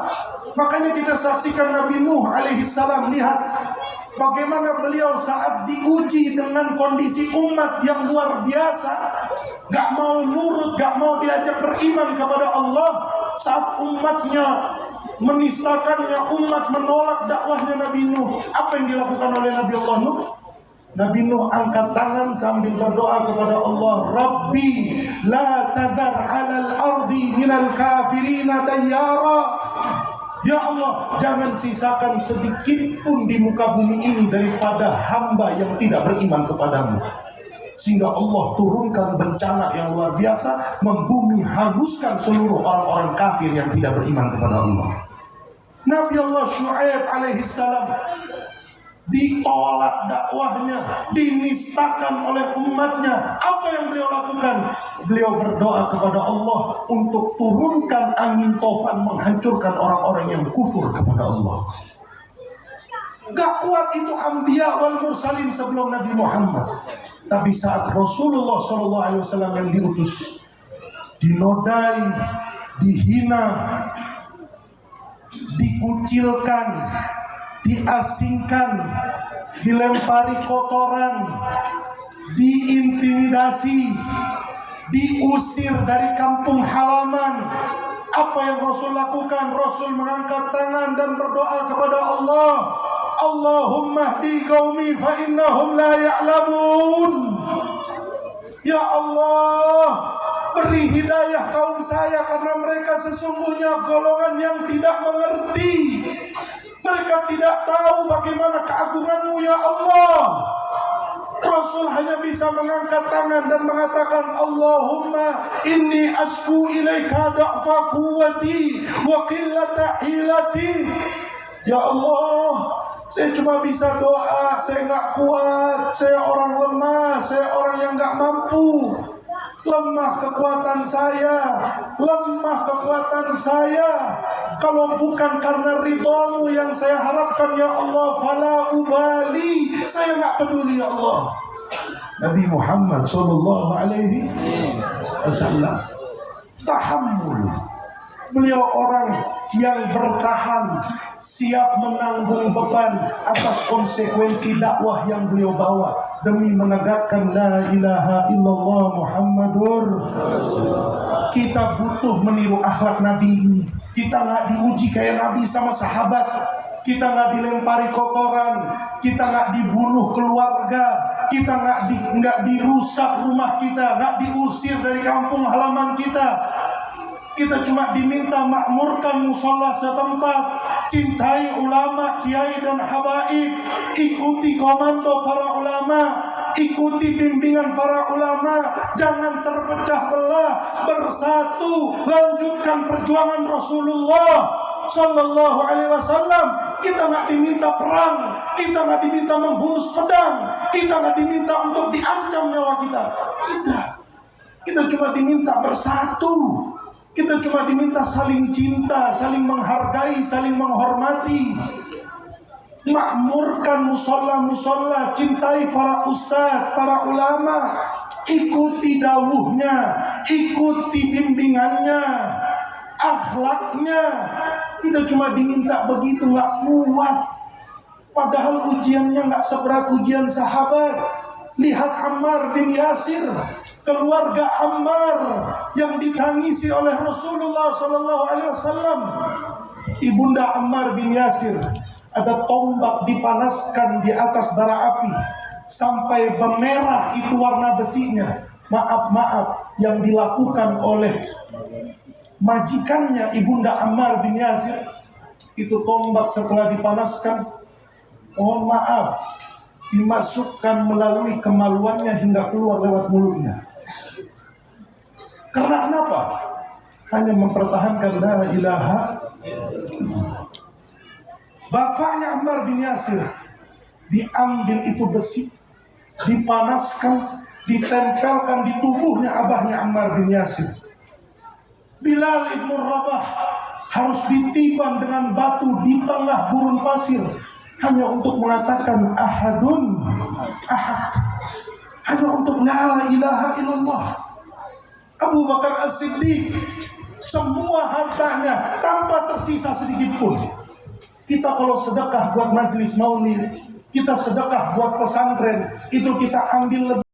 Makanya kita saksikan Nabi Nuh alaihissalam, lihat bagaimana beliau saat diuji dengan kondisi umat yang luar biasa, gak mau nurut, gak mau diajak beriman kepada Allah. Saat umatnya menistakannya, umat menolak dakwahnya Nabi Nuh, apa yang dilakukan oleh Nabi Allah Nuh? Nabi Nuh angkat tangan sambil berdoa kepada Allah, Rabbi la tadhar 'alal ardi minal kafirina dayyara. Ya Allah, jangan sisakan sedikit pun di muka bumi ini daripada hamba yang tidak beriman kepadamu. Sehingga Allah turunkan bencana yang luar biasa, membumi hanguskan seluruh orang-orang kafir yang tidak beriman kepada Allah. Nabi Allah Syu'aib alaihissalam ditolak dakwahnya, dinistakan oleh umatnya. Apa yang beliau lakukan? Beliau berdoa kepada Allah untuk turunkan angin tofan menghancurkan orang-orang yang kufur kepada Allah. Gak kuat itu Anbiya wal Mursalin sebelum Nabi Muhammad. Tapi saat Rasulullah SAW yang diutus, dinodai, dihina, dikucilkan, diasingkan, dilempari kotoran, diintimidasi, diusir dari kampung halaman. Apa yang Rasul lakukan? Rasul mengangkat tangan dan berdoa kepada Allah, Allahumma hdi qaumi fa innahum la ya'lamun. Ya Allah, beri hidayah kaum saya karena mereka sesungguhnya golongan yang tidak mengerti. Mereka tidak tahu bagaimana keagunganmu ya Allah. Rasul hanya bisa mengangkat tangan dan mengatakan, Allahumma inni asku ilaika da'fa quwwati wa qillata hilati. Ya Allah, Saya cuma bisa doa, saya nggak kuat, saya orang lemah, saya orang yang nggak mampu. Lemah kekuatan saya, lemah kekuatan saya. Kalau bukan karena ridhamu yang saya harapkan ya Allah, fala ubali, saya nggak peduli ya Allah. Nabi Muhammad sallallahu alaihi wasallam tahammul. Beliau orang yang bertahan, siap menanggung beban atas konsekuensi dakwah yang beliau bawa demi menegakkan la ilaha illallah Muhammadur. Kita butuh meniru akhlak Nabi ini. Kita nggak diuji kayak Nabi sama sahabat. Kita nggak dilempari kotoran, kita nggak dibunuh keluarga, kita nggak dirusak rumah kita, nggak diusir dari kampung halaman kita. Kita cuma diminta makmurkan musola setempat, cintai ulama, kiai dan habaib, ikuti komando para ulama, ikuti bimbingan para ulama, jangan terpecah belah, bersatu, lanjutkan perjuangan Rasulullah Sallallahu Alaihi Wasallam. Kita nggak diminta perang, kita nggak diminta menghunus pedang, kita nggak diminta untuk diancam nyawa kita. Tidak, kita cuma diminta bersatu. Kita cuma diminta saling cinta, saling menghargai, saling menghormati. Makmurkan musola-musola, cintai para ustadz, para ulama, ikuti dawuhnya, ikuti bimbingannya, akhlaknya. Kita cuma diminta begitu, nggak kuat. Padahal ujiannya nggak seberat ujian sahabat. Lihat Ammar bin Yasir, keluarga Ammar yang ditangisi oleh Rasulullah Sallallahu Alaihi Wasallam. Ibunda Ammar bin Yasir, ada tombak dipanaskan di atas bara api sampai bemerah itu warna besinya. Maaf yang dilakukan oleh majikannya ibunda Ammar bin Yasir. Itu tombak setelah dipanaskan, mohon maaf, dimasukkan melalui kemaluannya hingga keluar lewat mulutnya. Karena kenapa? Hanya mempertahankan la ilaha. Bapaknya Ammar bin Yasir diambil itu besi, dipanaskan, ditempelkan di tubuhnya abahnya Ammar bin Yasir. Bilal ibn Rabah harus ditiban dengan batu di tengah gurun pasir hanya untuk mengatakan ahadun ahad, hanya untuk la ilaha illallah. Abu Bakar As-Siddiq, semua hartanya tanpa tersisa sedikit pun. Kita kalau sedekah buat majelis maulid, kita sedekah buat pesantren, itu kita ambil lebih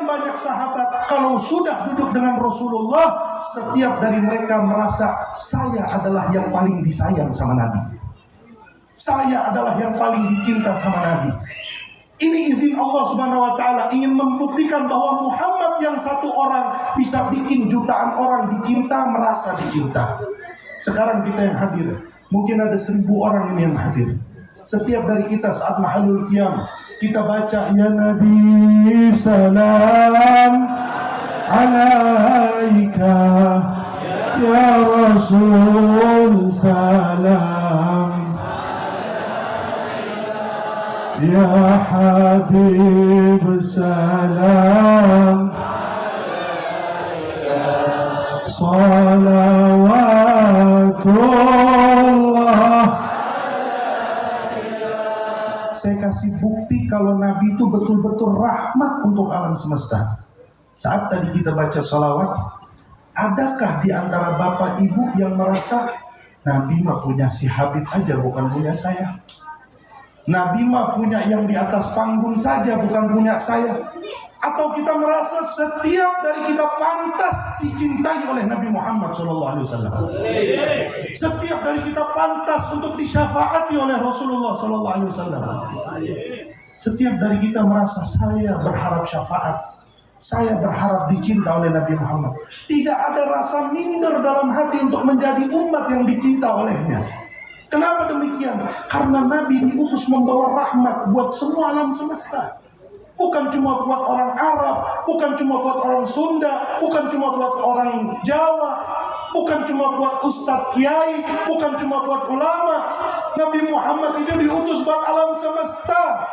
banyak sahabat kalau sudah duduk dengan Rasulullah, setiap dari mereka merasa saya adalah yang paling disayang sama Nabi. Saya adalah yang paling dicinta sama Nabi. Ini izin Allah Subhanahu wa taala ingin membuktikan bahwa Muhammad yang satu orang bisa bikin jutaan orang dicinta, merasa dicinta. Sekarang kita yang hadir, mungkin ada 1000 orang ini yang hadir. Setiap dari kita saat mahalul qiyam, kita baca ya Nabi salam alaika, ya Rasul salam, ya Habib salam, salawatullah. Saya kasih bukti kalau Nabi itu betul-betul rahmat untuk alam semesta. Saat tadi kita baca salawat, adakah di antara bapak ibu yang merasa Nabi mah punya si Habib aja, bukan punya saya? Nabi mah punya yang di atas panggung saja, bukan punya saya? Atau kita merasa setiap dari kita pantas dicintai oleh Nabi Muhammad SAW? Setiap dari kita pantas untuk disyafaati oleh Rasulullah SAW. Setiap dari kita merasa saya berharap syafaat, saya berharap dicinta oleh Nabi Muhammad. Tidak ada rasa minder dalam hati untuk menjadi umat yang dicinta olehnya. Kenapa demikian? Karena Nabi diutus membawa rahmat buat semua alam semesta. Bukan cuma buat orang Arab, bukan cuma buat orang Sunda, bukan cuma buat orang Jawa, bukan cuma buat ustadz kiai, bukan cuma buat ulama. Nabi Muhammad itu diutus buat alam semesta.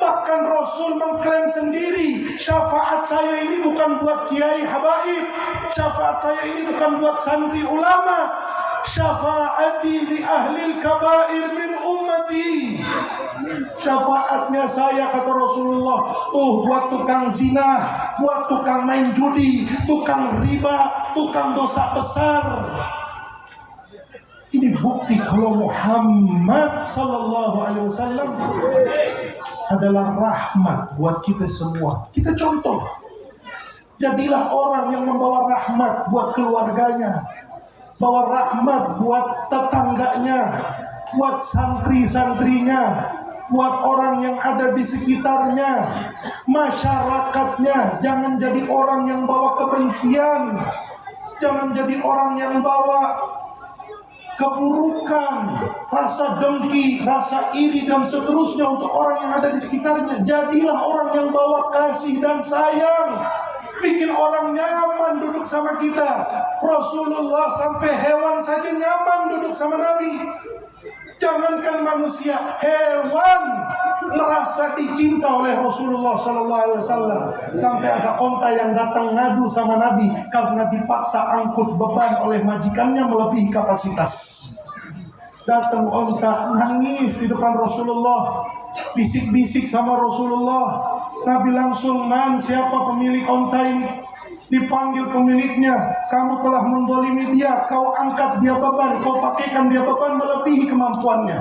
Bahkan Rasul mengklaim sendiri, syafaat saya ini bukan buat kiai habaib, syafaat saya ini bukan buat santri ulama, syafaati li ahlil kabair min ummati. Syafaatnya saya, kata Rasulullah, tuh buat tukang zina, buat tukang main judi, tukang riba, tukang dosa besar. Ini bukti kalau Muhammad Sallallahu Alaihi Wasallam adalah rahmat buat kita semua. Kita contoh, jadilah orang yang membawa rahmat buat keluarganya, bawa rahmat buat tetangganya, buat santri-santrinya, buat orang yang ada di sekitarnya, masyarakatnya. Jangan jadi orang yang bawa kebencian, jangan jadi orang yang bawa keburukan, rasa dengki, rasa iri dan seterusnya untuk orang yang ada di sekitarnya. Jadilah orang yang bawa kasih dan sayang, bikin orang nyaman duduk sama kita. Rasulullah sampai hewan saja nyaman duduk sama Nabi. Jangankan manusia, hewan merasa dicinta oleh Rasulullah SAW. Sampai ada onta yang datang ngadu sama Nabi karena dipaksa angkut beban oleh majikannya melebihi kapasitas. Datang onta nangis di depan Rasulullah, bisik-bisik sama Rasulullah. Nabi langsung, man, siapa pemilik onta ini? Dipanggil pemiliknya, kamu telah mendolimi dia, kau angkat dia beban, kau pakaikan dia beban melebihi kemampuannya.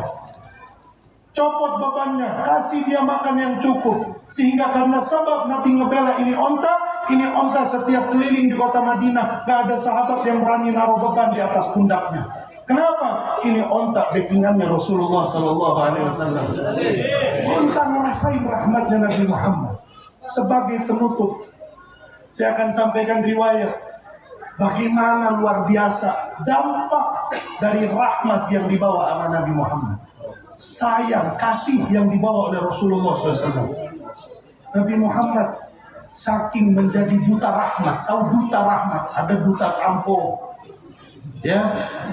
Copot bebannya, kasih dia makan yang cukup. Sehingga karena sebab Nabi ngebela ini onta setiap keliling di kota Madinah, gak ada sahabat yang berani naruh beban di atas pundaknya. Kenapa? Ini onta backingannya Rasulullah SAW. Onta ngerasain rahmatnya Nabi Muhammad. Sebagai penutup, saya akan sampaikan riwayat bagaimana luar biasa dampak dari rahmat yang dibawa oleh Nabi Muhammad. Sayang, kasih yang dibawa oleh Rasulullah SAW. Nabi Muhammad saking menjadi duta rahmat. Tahu duta rahmat? Ada duta sampo, ya,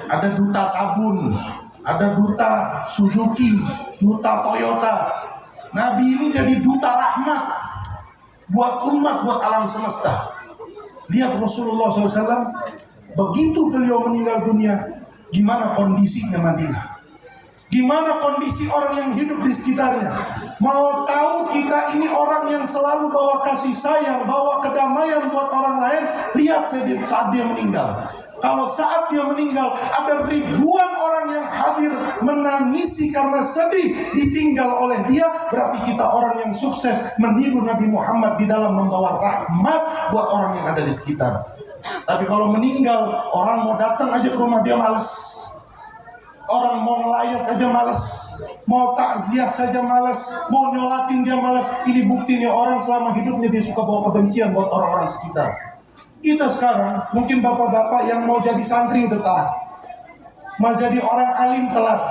ada duta sabun, ada duta Suzuki, duta Toyota. Nabi ini jadi duta rahmat buat umat, buat alam semesta. Lihat Rasulullah SAW, begitu beliau meninggal dunia, gimana kondisinya Madinah, gimana kondisi orang yang hidup di sekitarnya. Mau tahu kita ini orang yang selalu bawa kasih sayang, bawa kedamaian buat orang lain. Lihat saat dia meninggal. Kalau saat dia meninggal, ada ribuan orang yang hadir menangisi karena sedih ditinggal oleh dia, berarti kita orang yang sukses meniru Nabi Muhammad di dalam membawa rahmat buat orang yang ada di sekitar. Tapi kalau meninggal, orang mau datang aja ke rumah dia malas, orang mau ngelayat aja malas, mau takziah saja malas, mau nyolatin dia malas. Ini buktinya orang selama hidupnya dia suka bawa kebencian buat orang-orang sekitar. Kita sekarang, mungkin bapak-bapak yang mau jadi santri udah telat, mau jadi orang alim telat,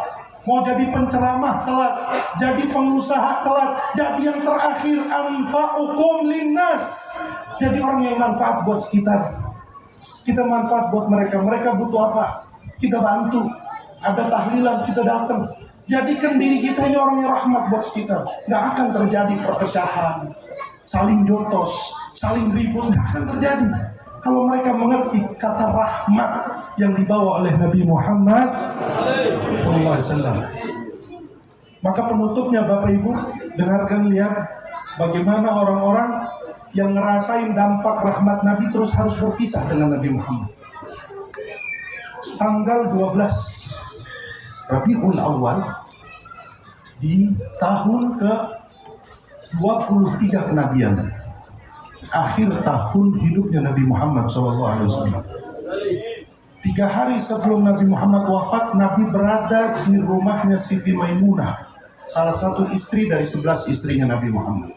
mau jadi penceramah telat, jadi pengusaha telat, jadi yang terakhir anfa'ukum linnas, jadi orang yang manfaat buat sekitar. Kita manfaat buat mereka. Mereka butuh apa? Kita bantu. Ada tahlilan, kita datang. Jadikan diri kita ini orang yang rahmat buat sekitar. Gak akan terjadi perpecahan, saling jotos, saling ribut, gak akan terjadi kalau mereka mengerti kata rahmat yang dibawa oleh Nabi Muhammad SAW. Maka penutupnya Bapak Ibu, dengarkan, lihat bagaimana orang-orang yang ngerasain dampak rahmat Nabi terus harus berpisah dengan Nabi Muhammad. Tanggal 12 Rabiul Awal di tahun ke-23 kenabian, akhir tahun hidupnya Nabi Muhammad SAW. 3 hari sebelum Nabi Muhammad wafat, Nabi berada di rumahnya Siti Maimunah, salah satu istri dari 11 istrinya Nabi Muhammad.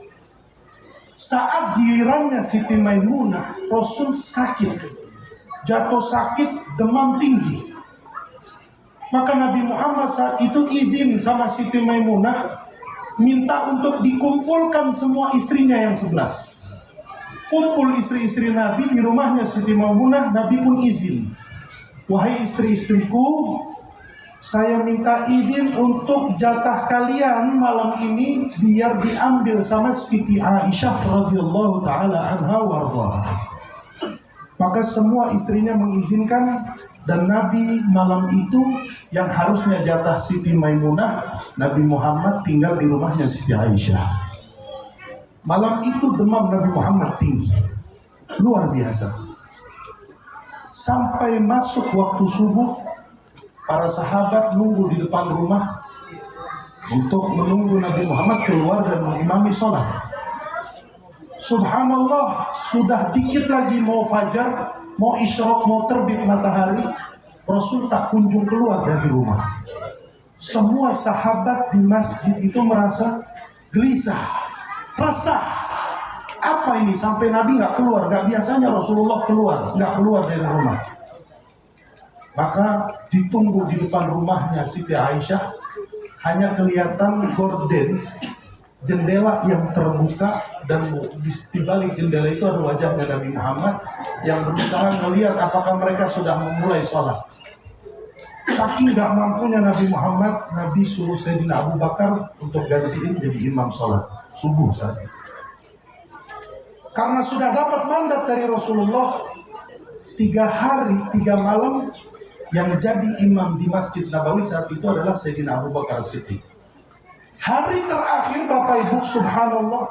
Saat gilirannya Siti Maimunah, Rasul sakit, jatuh sakit, demam tinggi. Maka Nabi Muhammad saat itu izin sama Siti Maimunah, minta untuk dikumpulkan semua istrinya yang 11. Kumpul istri-istri Nabi di rumahnya Siti Maimunah. Nabi pun izin, wahai istri-istriku, saya minta izin untuk jatah kalian malam ini biar diambil sama Siti Aisyah radhiyallahu taala anha warḍaha. Maka semua istrinya mengizinkan, dan Nabi malam itu yang harusnya jatah Siti Maimunah, Nabi Muhammad tinggal di rumahnya Siti Aisyah. Malam itu demam Nabi Muhammad tinggi, luar biasa. Sampai masuk waktu subuh, para sahabat nunggu di depan rumah untuk menunggu Nabi Muhammad keluar dan mengimami sholat. Subhanallah, sudah dikit lagi mau fajar, mau isyraq, mau terbit matahari, Rasul tak kunjung keluar dari rumah. Semua sahabat di masjid itu merasa gelisah, resah. Apa ini sampai Nabi nggak keluar? Nggak biasanya Rasulullah keluar, nggak keluar dari rumah. Maka ditunggu di depan rumahnya Siti Aisyah, hanya kelihatan gorden, jendela yang terbuka, dan di balik jendela itu ada wajahnya Nabi Muhammad yang berusaha melihat apakah mereka sudah memulai sholat. Saking gak mampunya Nabi Muhammad, Nabi suruh Sayyidina Abu Bakar untuk gantiin jadi imam sholat subuh saat itu. Karena sudah dapat mandat dari Rasulullah, 3 hari 3 malam yang jadi imam di Masjid Nabawi saat itu adalah Sayyidina Abu Bakar Siddiq. Hari terakhir Bapak Ibu, subhanallah,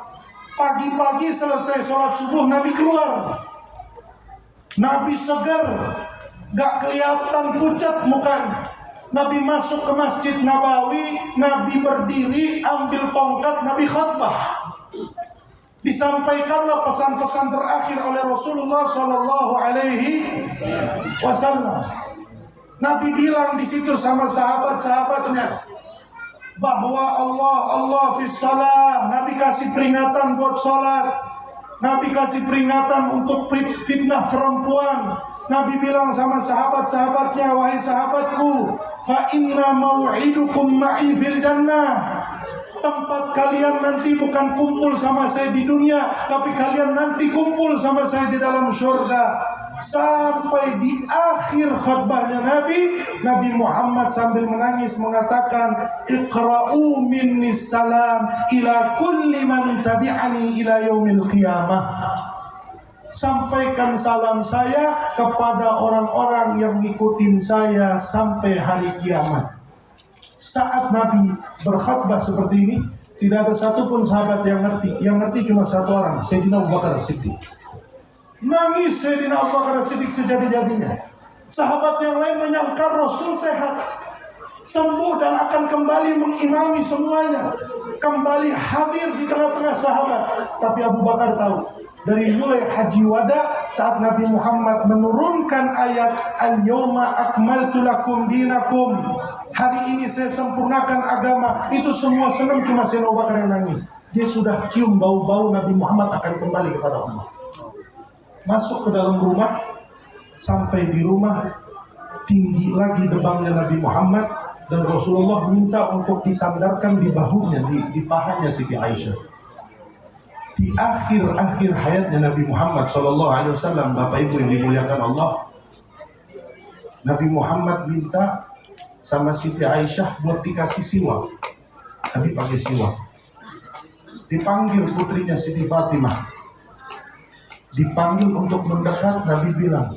pagi-pagi selesai sholat subuh Nabi keluar. Nabi segar, gak kelihatan pucat mukanya. Nabi masuk ke Masjid Nabawi, Nabi berdiri, ambil tongkat, Nabi khutbah. Disampaikanlah pesan-pesan terakhir oleh Rasulullah Shallallahu Alaihi Wasallam. Nabi bilang di situ sama sahabat-sahabatnya bahwa Allah fis salah. Nabi kasih peringatan buat salat. Nabi kasih peringatan untuk fitnah perempuan. Nabi bilang sama sahabat-sahabatnya, wahai sahabatku, fa inna mau'idukum ma'i fil jannah. Tempat kalian nanti bukan kumpul sama saya di dunia, tapi kalian nanti kumpul sama saya di dalam surga. Sampai di akhir khutbahnya Nabi Muhammad sambil menangis mengatakan, iqra'u minni salam ila kulli man tabi'ani ila yaumil qiyamah. Sampaikan salam saya kepada orang-orang yang ngikutin saya sampai hari kiamat. Saat Nabi berkhutbah seperti ini, tidak ada satupun sahabat yang ngerti. Yang ngerti cuma satu orang, Sayyidina Abu Bakar Siddiq. Nangis Sayyidina Abu Bakar Siddiq sejadi-jadinya. Sahabat yang lain menyangka Rasul sehat, sembuh dan akan kembali mengimami semuanya, kembali hadir di tengah-tengah sahabat. Tapi Abu Bakar tahu, dari mulai haji wada saat Nabi Muhammad menurunkan ayat Al-Yawma akmaltu lakum dinakum, hari ini saya sempurnakan agama, itu semua senang, cuma Sayyidina Abu Bakar yang nangis. Dia sudah cium bau-bau Nabi Muhammad akan kembali kepada Allah. Masuk ke dalam rumah, sampai di rumah tinggi lagi debangnya Nabi Muhammad, dan Rasulullah minta untuk disandarkan di bahunya, di pahanya Siti Aisyah. Di akhir-akhir hayatnya Nabi Muhammad SAW, Bapak Ibu yang dimuliakan Allah, Nabi Muhammad minta sama Siti Aisyah buat dikasih siwak. Nabi pakai siwak. Dipanggil putrinya Siti Fatimah, dipanggil untuk mendekat. Nabi bilang,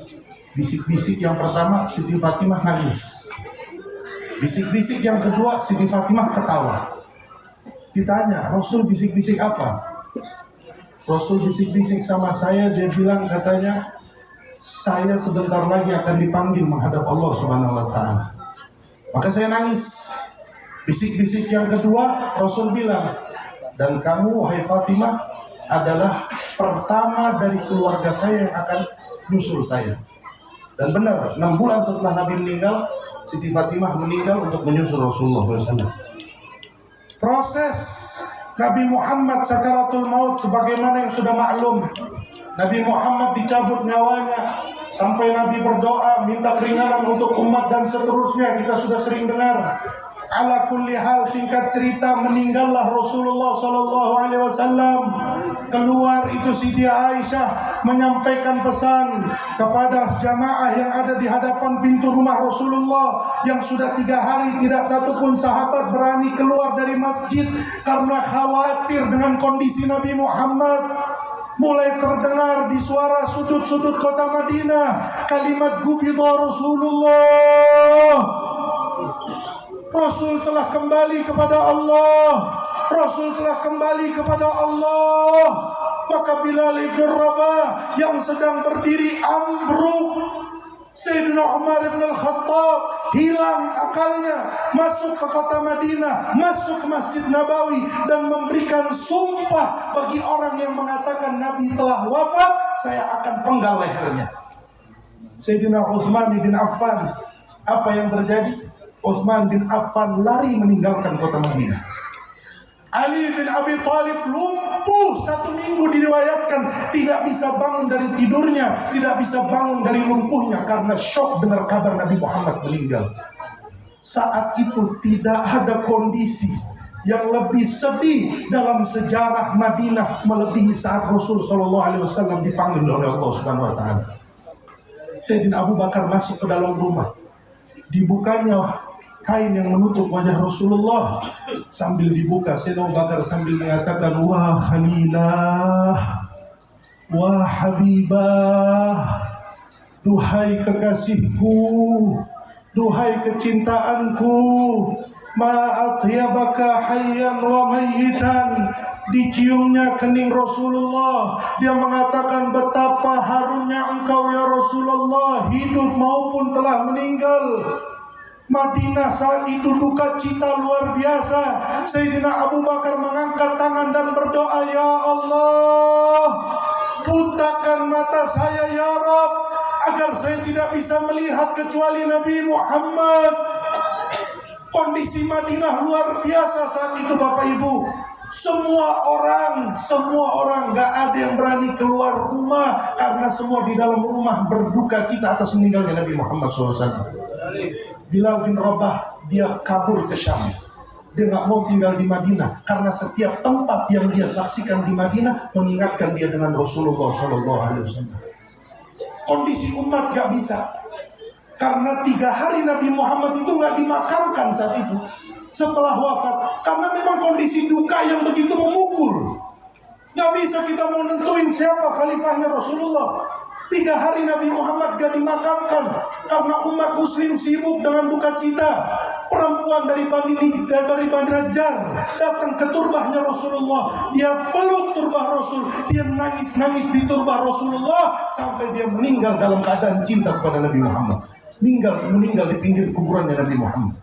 bisik-bisik yang pertama Siti Fatimah nangis, bisik-bisik yang kedua Siti Fatimah ketawa. Ditanya, Rasul bisik-bisik apa? Rasul bisik-bisik sama saya, dia bilang katanya, saya sebentar lagi akan dipanggil menghadap Allah Subhanahu wa Ta'ala. Maka saya nangis. Bisik-bisik yang kedua, Rasul bilang, dan kamu wahai Fatimah adalah pertama dari keluarga saya yang akan nyusul saya. Dan benar, 6 bulan setelah Nabi meninggal, Siti Fatimah meninggal untuk menyusul Rasulullah SAW. Proses Nabi Muhammad sakaratul maut sebagaimana yang sudah maklum. Nabi Muhammad dicabut nyawanya, sampai Nabi berdoa minta keringanan untuk umat dan seterusnya. Kita sudah sering dengar. Ala kulli hal, singkat cerita, meninggallah Rasulullah SAW. Keluar itu Siti Aisyah menyampaikan pesan kepada jamaah yang ada di hadapan pintu rumah Rasulullah, yang sudah 3 hari tidak satupun sahabat berani keluar dari masjid karena khawatir dengan kondisi Nabi Muhammad. Mulai terdengar di suara sudut-sudut kota Madinah kalimat gubidha Rasulullah. Rasul telah kembali kepada Allah. Rasul telah kembali kepada Allah. Maka Bilal ibn Rabah yang sedang berdiri ambruk, Sayyidina Umar ibn al-Khattab hilang akalnya, masuk ke kota Madinah, masuk ke Masjid Nabawi, dan memberikan sumpah bagi orang yang mengatakan Nabi telah wafat, saya akan penggal lehernya. Sayyidina Utsman bin Affan, apa yang terjadi? Utsman bin Affan lari meninggalkan kota Madinah. Ali bin Abi Thalib lumpuh 1 minggu, diriwayatkan tidak bisa bangun dari tidurnya, tidak bisa bangun dari lumpuhnya karena syok dengar kabar Nabi Muhammad meninggal. Saat itu tidak ada kondisi yang lebih sedih dalam sejarah Madinah melebihi saat Rasul SAW dipanggil oleh Allah Subhanahu wa Ta'ala. Sayyidina Abu Bakar masuk ke dalam rumah, dibukanya kain yang menutup wajah Rasulullah. Sambil dibuka, Sayyidina Abu Bakar sambil mengatakan, wah Khalilah, wah Habibah, duhai kekasihku, duhai kecintaanku, ma'atyabaka hayyan wa mayyitan. Diciumnya kening Rasulullah, dia mengatakan, betapa harumnya engkau ya Rasulullah, hidup maupun telah meninggal. Madinah saat itu duka cita luar biasa. Sayyidina Abu Bakar mengangkat tangan dan berdoa, ya Allah, butakan mata saya ya Rabb, agar saya tidak bisa melihat kecuali Nabi Muhammad. Kondisi Madinah luar biasa saat itu Bapak Ibu. Semua orang gak ada yang berani keluar rumah, karena semua di dalam rumah berduka cita atas meninggalnya Nabi Muhammad SAW. Bilal bin Rabah, dia kabur ke Syam. Dia gak mau tinggal di Madinah, karena setiap tempat yang dia saksikan di Madinah mengingatkan dia dengan Rasulullah SAW. Kondisi umat gak bisa, karena 3 hari Nabi Muhammad itu gak dimakamkan saat itu setelah wafat, karena memang kondisi duka yang begitu memukul. Gak bisa kita mau nentuin siapa khalifahnya Rasulullah. 3 hari Nabi Muhammad gak dimakamkan karena umat muslim sibuk dengan duka cita. Perempuan dari Bani Najjar datang ke turbahnya Rasulullah. Dia peluk turbah Rasul. Dia nangis-nangis di turbah Rasulullah sampai dia meninggal dalam keadaan cinta kepada Nabi Muhammad. Meninggal di pinggir kuburannya Nabi Muhammad.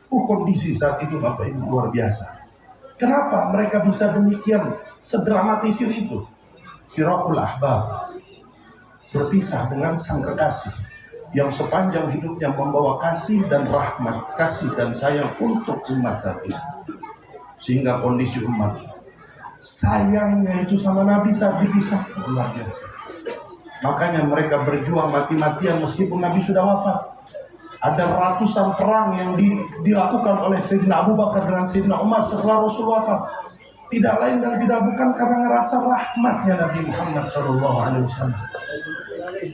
Kondisi saat itu Bapak Ibu luar biasa. Kenapa mereka bisa demikian sedramatisir itu? Firaqul ahbab, berpisah dengan sang kekasih yang sepanjang hidupnya membawa kasih dan rahmat, kasih dan sayang untuk umat saat ini. Sehingga kondisi umat sayangnya itu sama Nabi saat dipisah luar biasa. Makanya mereka berjuang mati-matian meskipun Nabi sudah wafat. Ada ratusan perang yang dilakukan oleh Sayyidina Abu Bakar dengan Sayyidina Umar setelah Rasul wafat. Tidak lain dan tidak bukan karena ngerasa rahmatnya Nabi Muhammad SAW.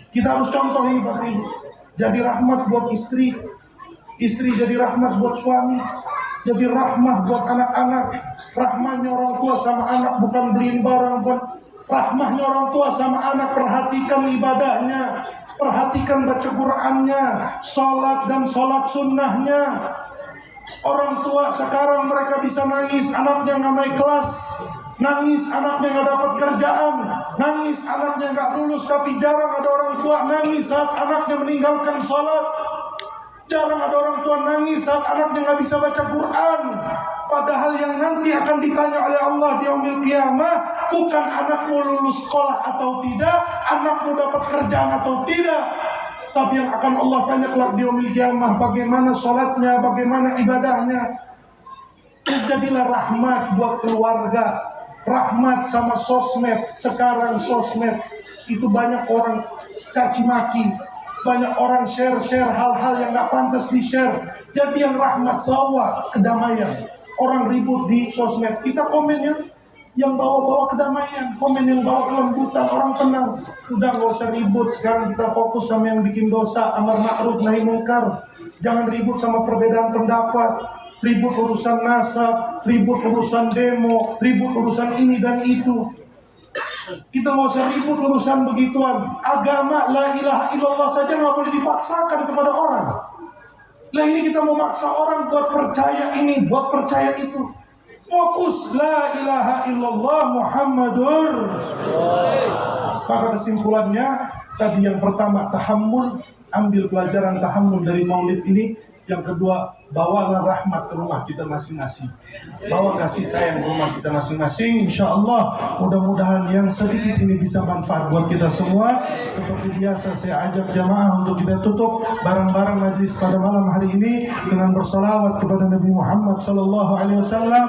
Kita harus contoh ini Bapak Ibu. Jadi rahmat buat istri jadi rahmat buat suami, jadi rahmat buat anak-anak. Rahmatnya orang tua sama anak bukan beliin barang, buat rahmatnya orang tua sama anak, perhatikan ibadahnya, perhatikan baca Qur'annya, sholat dan sholat sunnahnya. Orang tua sekarang mereka bisa nangis anaknya nggak naik kelas, nangis anaknya nggak dapat kerjaan, nangis anaknya nggak lulus. Tapi jarang ada orang tua nangis saat anaknya meninggalkan sholat. Jarang ada orang tua nangis saat anaknya nggak bisa baca Quran. Padahal yang nanti akan ditanya oleh Allah di yaumil qiyamah bukan anakmu lulus sekolah atau tidak, anakmu dapat kerjaan atau tidak, tapi yang akan Allah tanya kelak di yaumil qiyamah bagaimana sholatnya, bagaimana ibadahnya. Jadilah rahmat buat keluarga, rahmat sama sosmed. Sekarang sosmed itu banyak orang caci maki, banyak orang share hal-hal yang gak pantas di-share. Jadi yang rahmat bawa kedamaian. Orang ribut di sosmed, kita komen yang bawa kedamaian, komen yang bawa kelembutan, orang tenang. Sudah gak usah ribut, sekarang kita fokus sama yang bikin dosa, amar ma'ruf nahi munkar. Jangan ribut sama perbedaan pendapat, ribut urusan nasab, ribut urusan demo, ribut urusan ini dan itu. Kita nggak usah ribut urusan begituan. Agama la ilaha illallah saja nggak boleh dipaksakan kepada orang. Lah ini kita mau maksa orang buat percaya ini, buat percaya itu. Fokus la ilaha illallah Muhammadur. Maka kesimpulannya tadi yang pertama tahammul, ambil pelajaran tahammul dari maulid ini. Yang kedua, bawalah rahmat ke rumah kita masing-masing. Bawa kasih sayang ke rumah kita masing-masing. Insya Allah mudah-mudahan yang sedikit ini bisa manfaat buat kita semua. Seperti biasa saya ajak jamaah untuk kita tutup bareng-bareng majlis pada malam hari ini dengan bersalawat kepada Nabi Muhammad SAW.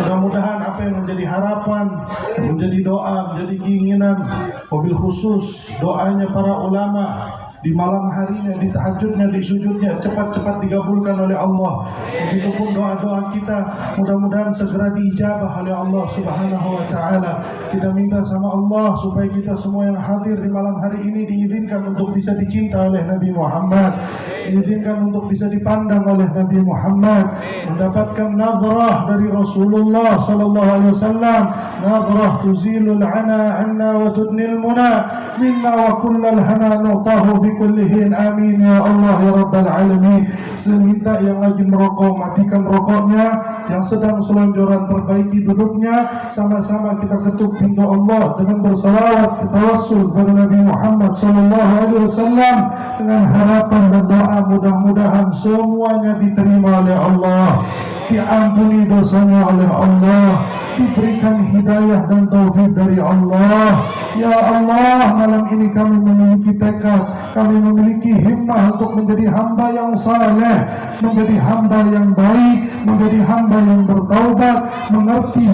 Mudah-mudahan apa yang menjadi harapan, menjadi doa, menjadi keinginan, mobil khusus doanya para ulama di malam harinya, di tahajudnya, di sujudnya cepat-cepat digabulkan oleh Allah. Begitupun doa-doa kita mudah-mudahan segera diijabah oleh Allah Subhanahu wa taala. Kita minta sama Allah supaya kita semua yang hadir di malam hari ini diizinkan untuk bisa dicinta oleh Nabi Muhammad, diizinkan untuk bisa dipandang oleh Nabi Muhammad, mendapatkan nazrah dari Rasulullah sallallahu alaihi wasallam, nazrah tuzilul ana anna wa tudnil muna minna wa kullal hana nu'tahu fi kullihin. Amin ya Allah ya Rabbal Alamin. Saya minta yang lagi merokok matikan rokoknya, yang sedang selonjoran perbaiki duduknya. Sama-sama kita ketuk pintu Allah dengan bersalawat tawassul kepada Nabi Muhammad SAW dengan harapan dan doa mudah-mudahan semuanya diterima oleh Allah, diampuni dosanya oleh Allah, diberikan hidayah dan taufik dari Allah. Ya Allah, malam ini kami memiliki tekad, kami memiliki himmah untuk menjadi hamba yang saleh, menjadi hamba yang baik, menjadi hamba yang bertaubat, mengerti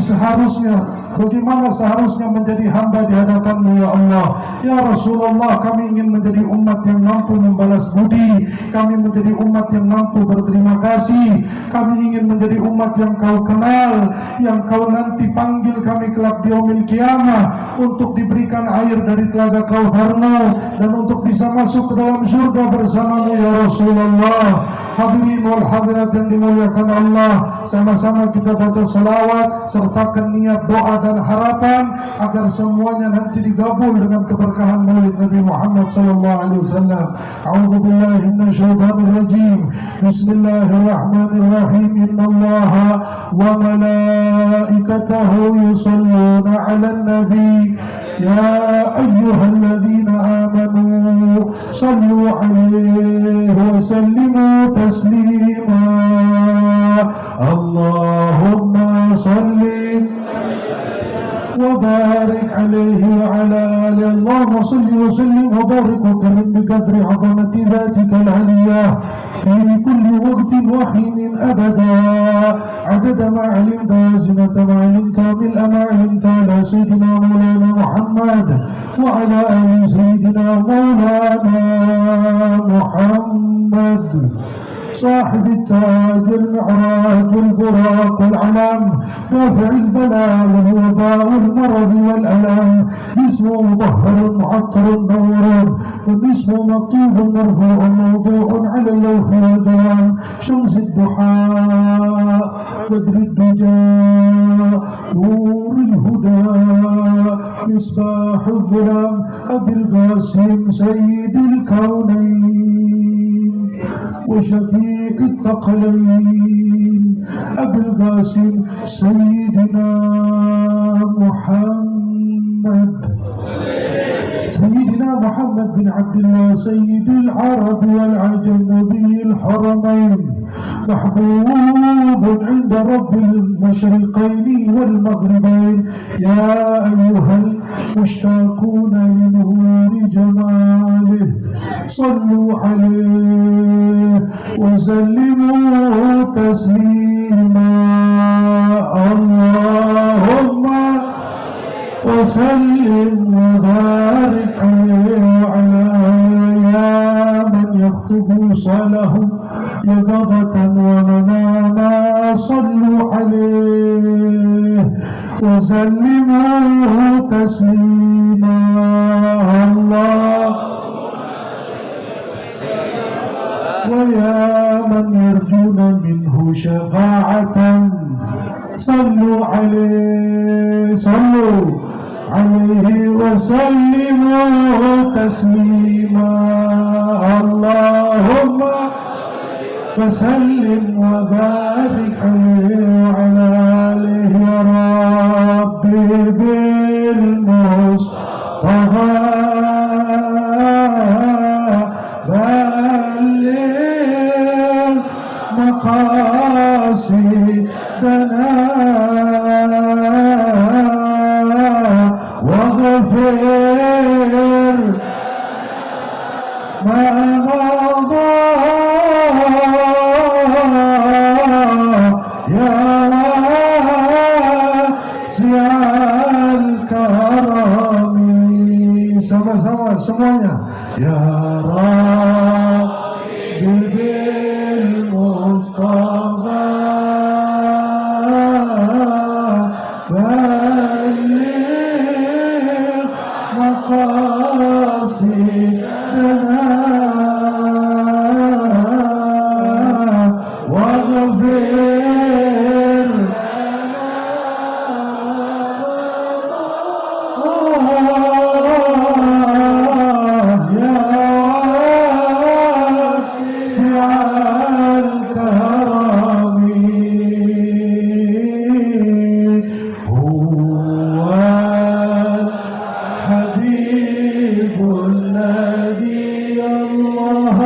bagaimana seharusnya menjadi hamba di hadapan-Mu ya Allah. Ya Rasulullah, kami ingin menjadi umat yang mampu membalas budi, kami menjadi umat yang mampu berterima kasih, kami ingin menjadi umat yang Kau kenal, yang Kau nanti panggil kami kelak di yaumil qiyamah untuk diberikan air dari telaga Kautsar dan untuk bisa masuk ke dalam surga bersama-Mu ya Rasulullah. hadirin wal hadirat yang dimuliakan Allah, sama-sama kita baca salawat sertakan niat doa dan harapan agar semuanya nanti digabung dengan keberkahan Maulid Nabi Muhammad sallallahu alaihi wasallam. A'udzu billahi minasyaitonir rajim. Bismillahirrahmanirrahim. Innallaha wa malaikatahu yusalluna 'alan nabi. Ya ayyuhalladzina amanu sallu 'alaihi wa sallimu taslima. Allahumma salli وبارك عليه وعلى آله. اللهم صل وسلم وبارك وكرم بقدر عظمة ذاتك العلية في كل وقت وحين أبدا عدد ما علمت وزنة ما علمت وملء ما علمت على سيدنا مولانا محمد وعلى آل سيدنا مولانا محمد صاحب التاج والمعراج والبراق والعلم دافع البلاء والوباء والمرض والألم. اسمه مطهر معطر نور والاسم مكتوب مرفوع موضوع على اللوح والقلم. شمس الضحى بدر الدجى نور الهدى مصباح الظلام أبي القاسم سيد الكونين وشفيع الثقلين أبي القاسم سيدنا محمد بن عبد الله سيد العرب والعجم نبي الحرمين محبوب عند رب المشرقين والمغربين. يا أيها المشتاقون لنور جماله صلوا عليه وسلموا تسليما. اللهم وسلم وبارك عليه وعلى يا من يخطب صاله يقظة ومناما. صلوا عليه وسلموا تسليما. الله ويا من يرجون منه شفاعة صلوا عليه وسلموا تسليما. اللهم وسلم وبارك عليه وعلى آله. يا ربي بالمصطفى بلغ مقاصدنا واغفر ما مضى يا واسع الكرم. Sama-sama semuanya. Ya Rabbi bil Mustafa baligh maqasidana waghfir ya wasi'al karami. Huwal habibul ladzi Allah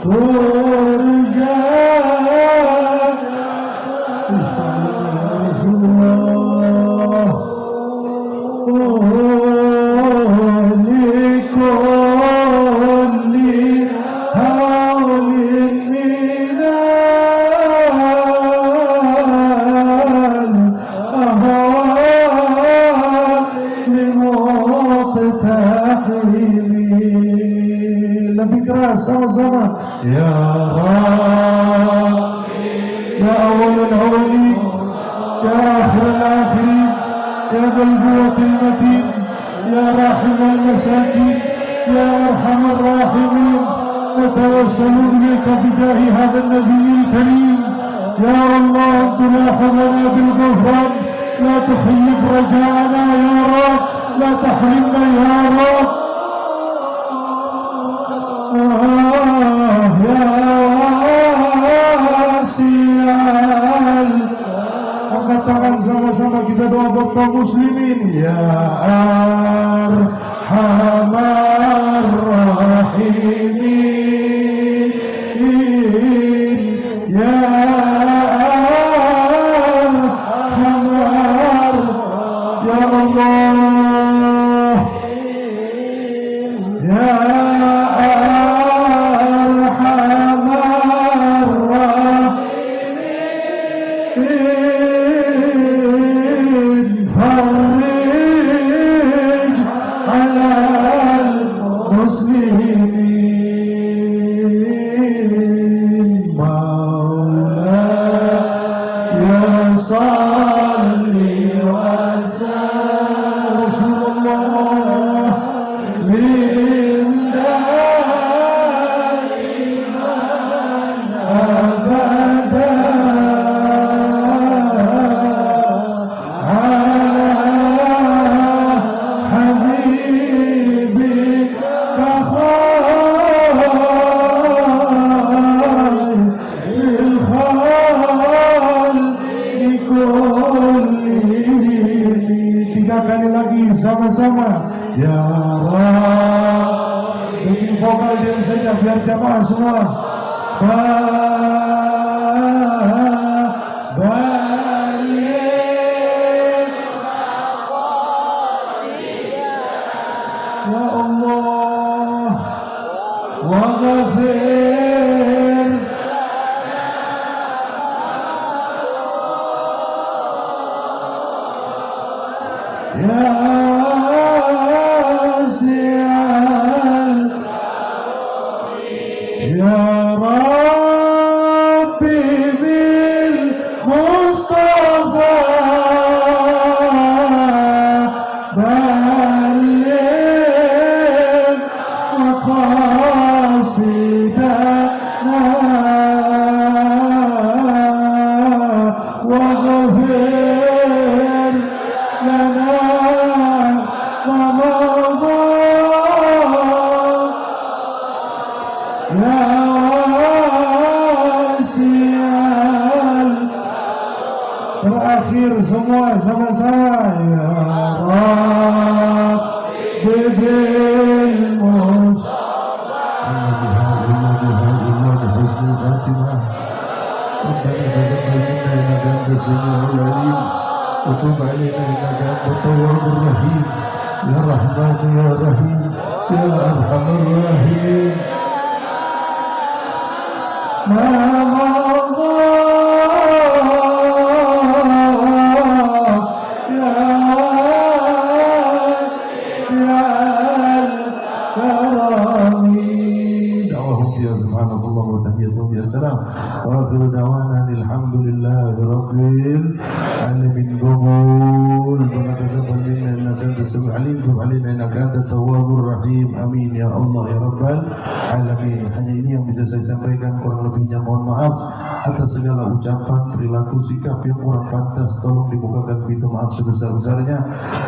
turja Rasulullah likulli hawlin minal ahwali muqtahimin. Lebih keras sama-sama. Ya Rabb ya awalul awalin ya akhirul akhirin ya dhul quwwatil matin ya rahimul masakin ya arhamar rahimin. نتوسل إليك عليك بجاه هذا النبي الكريم يا الله أن تلاحظ لنا بالغفران لا تخيب رجاءنا يا رب لا تحرمنا يا رب يا sial. Angkat tangan sama-sama kita doa buat kaum muslimin ya arhamar rahimin ya arhamar ya Allah ya sama-sama ya Rab. Bikin vokal diam saja biar jamaah semua. Ya Allah wa ghafir ya ya Rabbi bil Mustafa balligh maqasidana waghfir lana ma madha ya wasial. Terakhir semua sama-sama ya Rabbi bil Mustafa husnul khatimah Rabbana taqabbal minna innaka antas samiul alim wa tub alaina innaka antat tawwabur rahim ya rahman ya rahim ya arhamar rahimin ma madha ya sial karami da'wahum fiha subhanallah wa tahiyyatuhum ya salam wa akhiru da'wana alhamdulillahi rabbil alamin. Qabul wa taqabbal minna innaka antas samiul alim tub alaina innaka antat tawwabur rahim amin ya Allah ya rabbal alamin. Hanya ini yang bisa saya sampaikan, kurang lebihnya mohon maaf atas segala ucapan, perilaku, sikap yang kurang pantas. Tolong dibukakan pintu maaf sebesar-besarnya.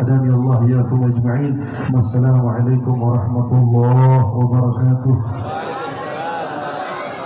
Hadani Allah ya kum ajma'in. Wassalamualaikum warahmatullahi wabarakatuh.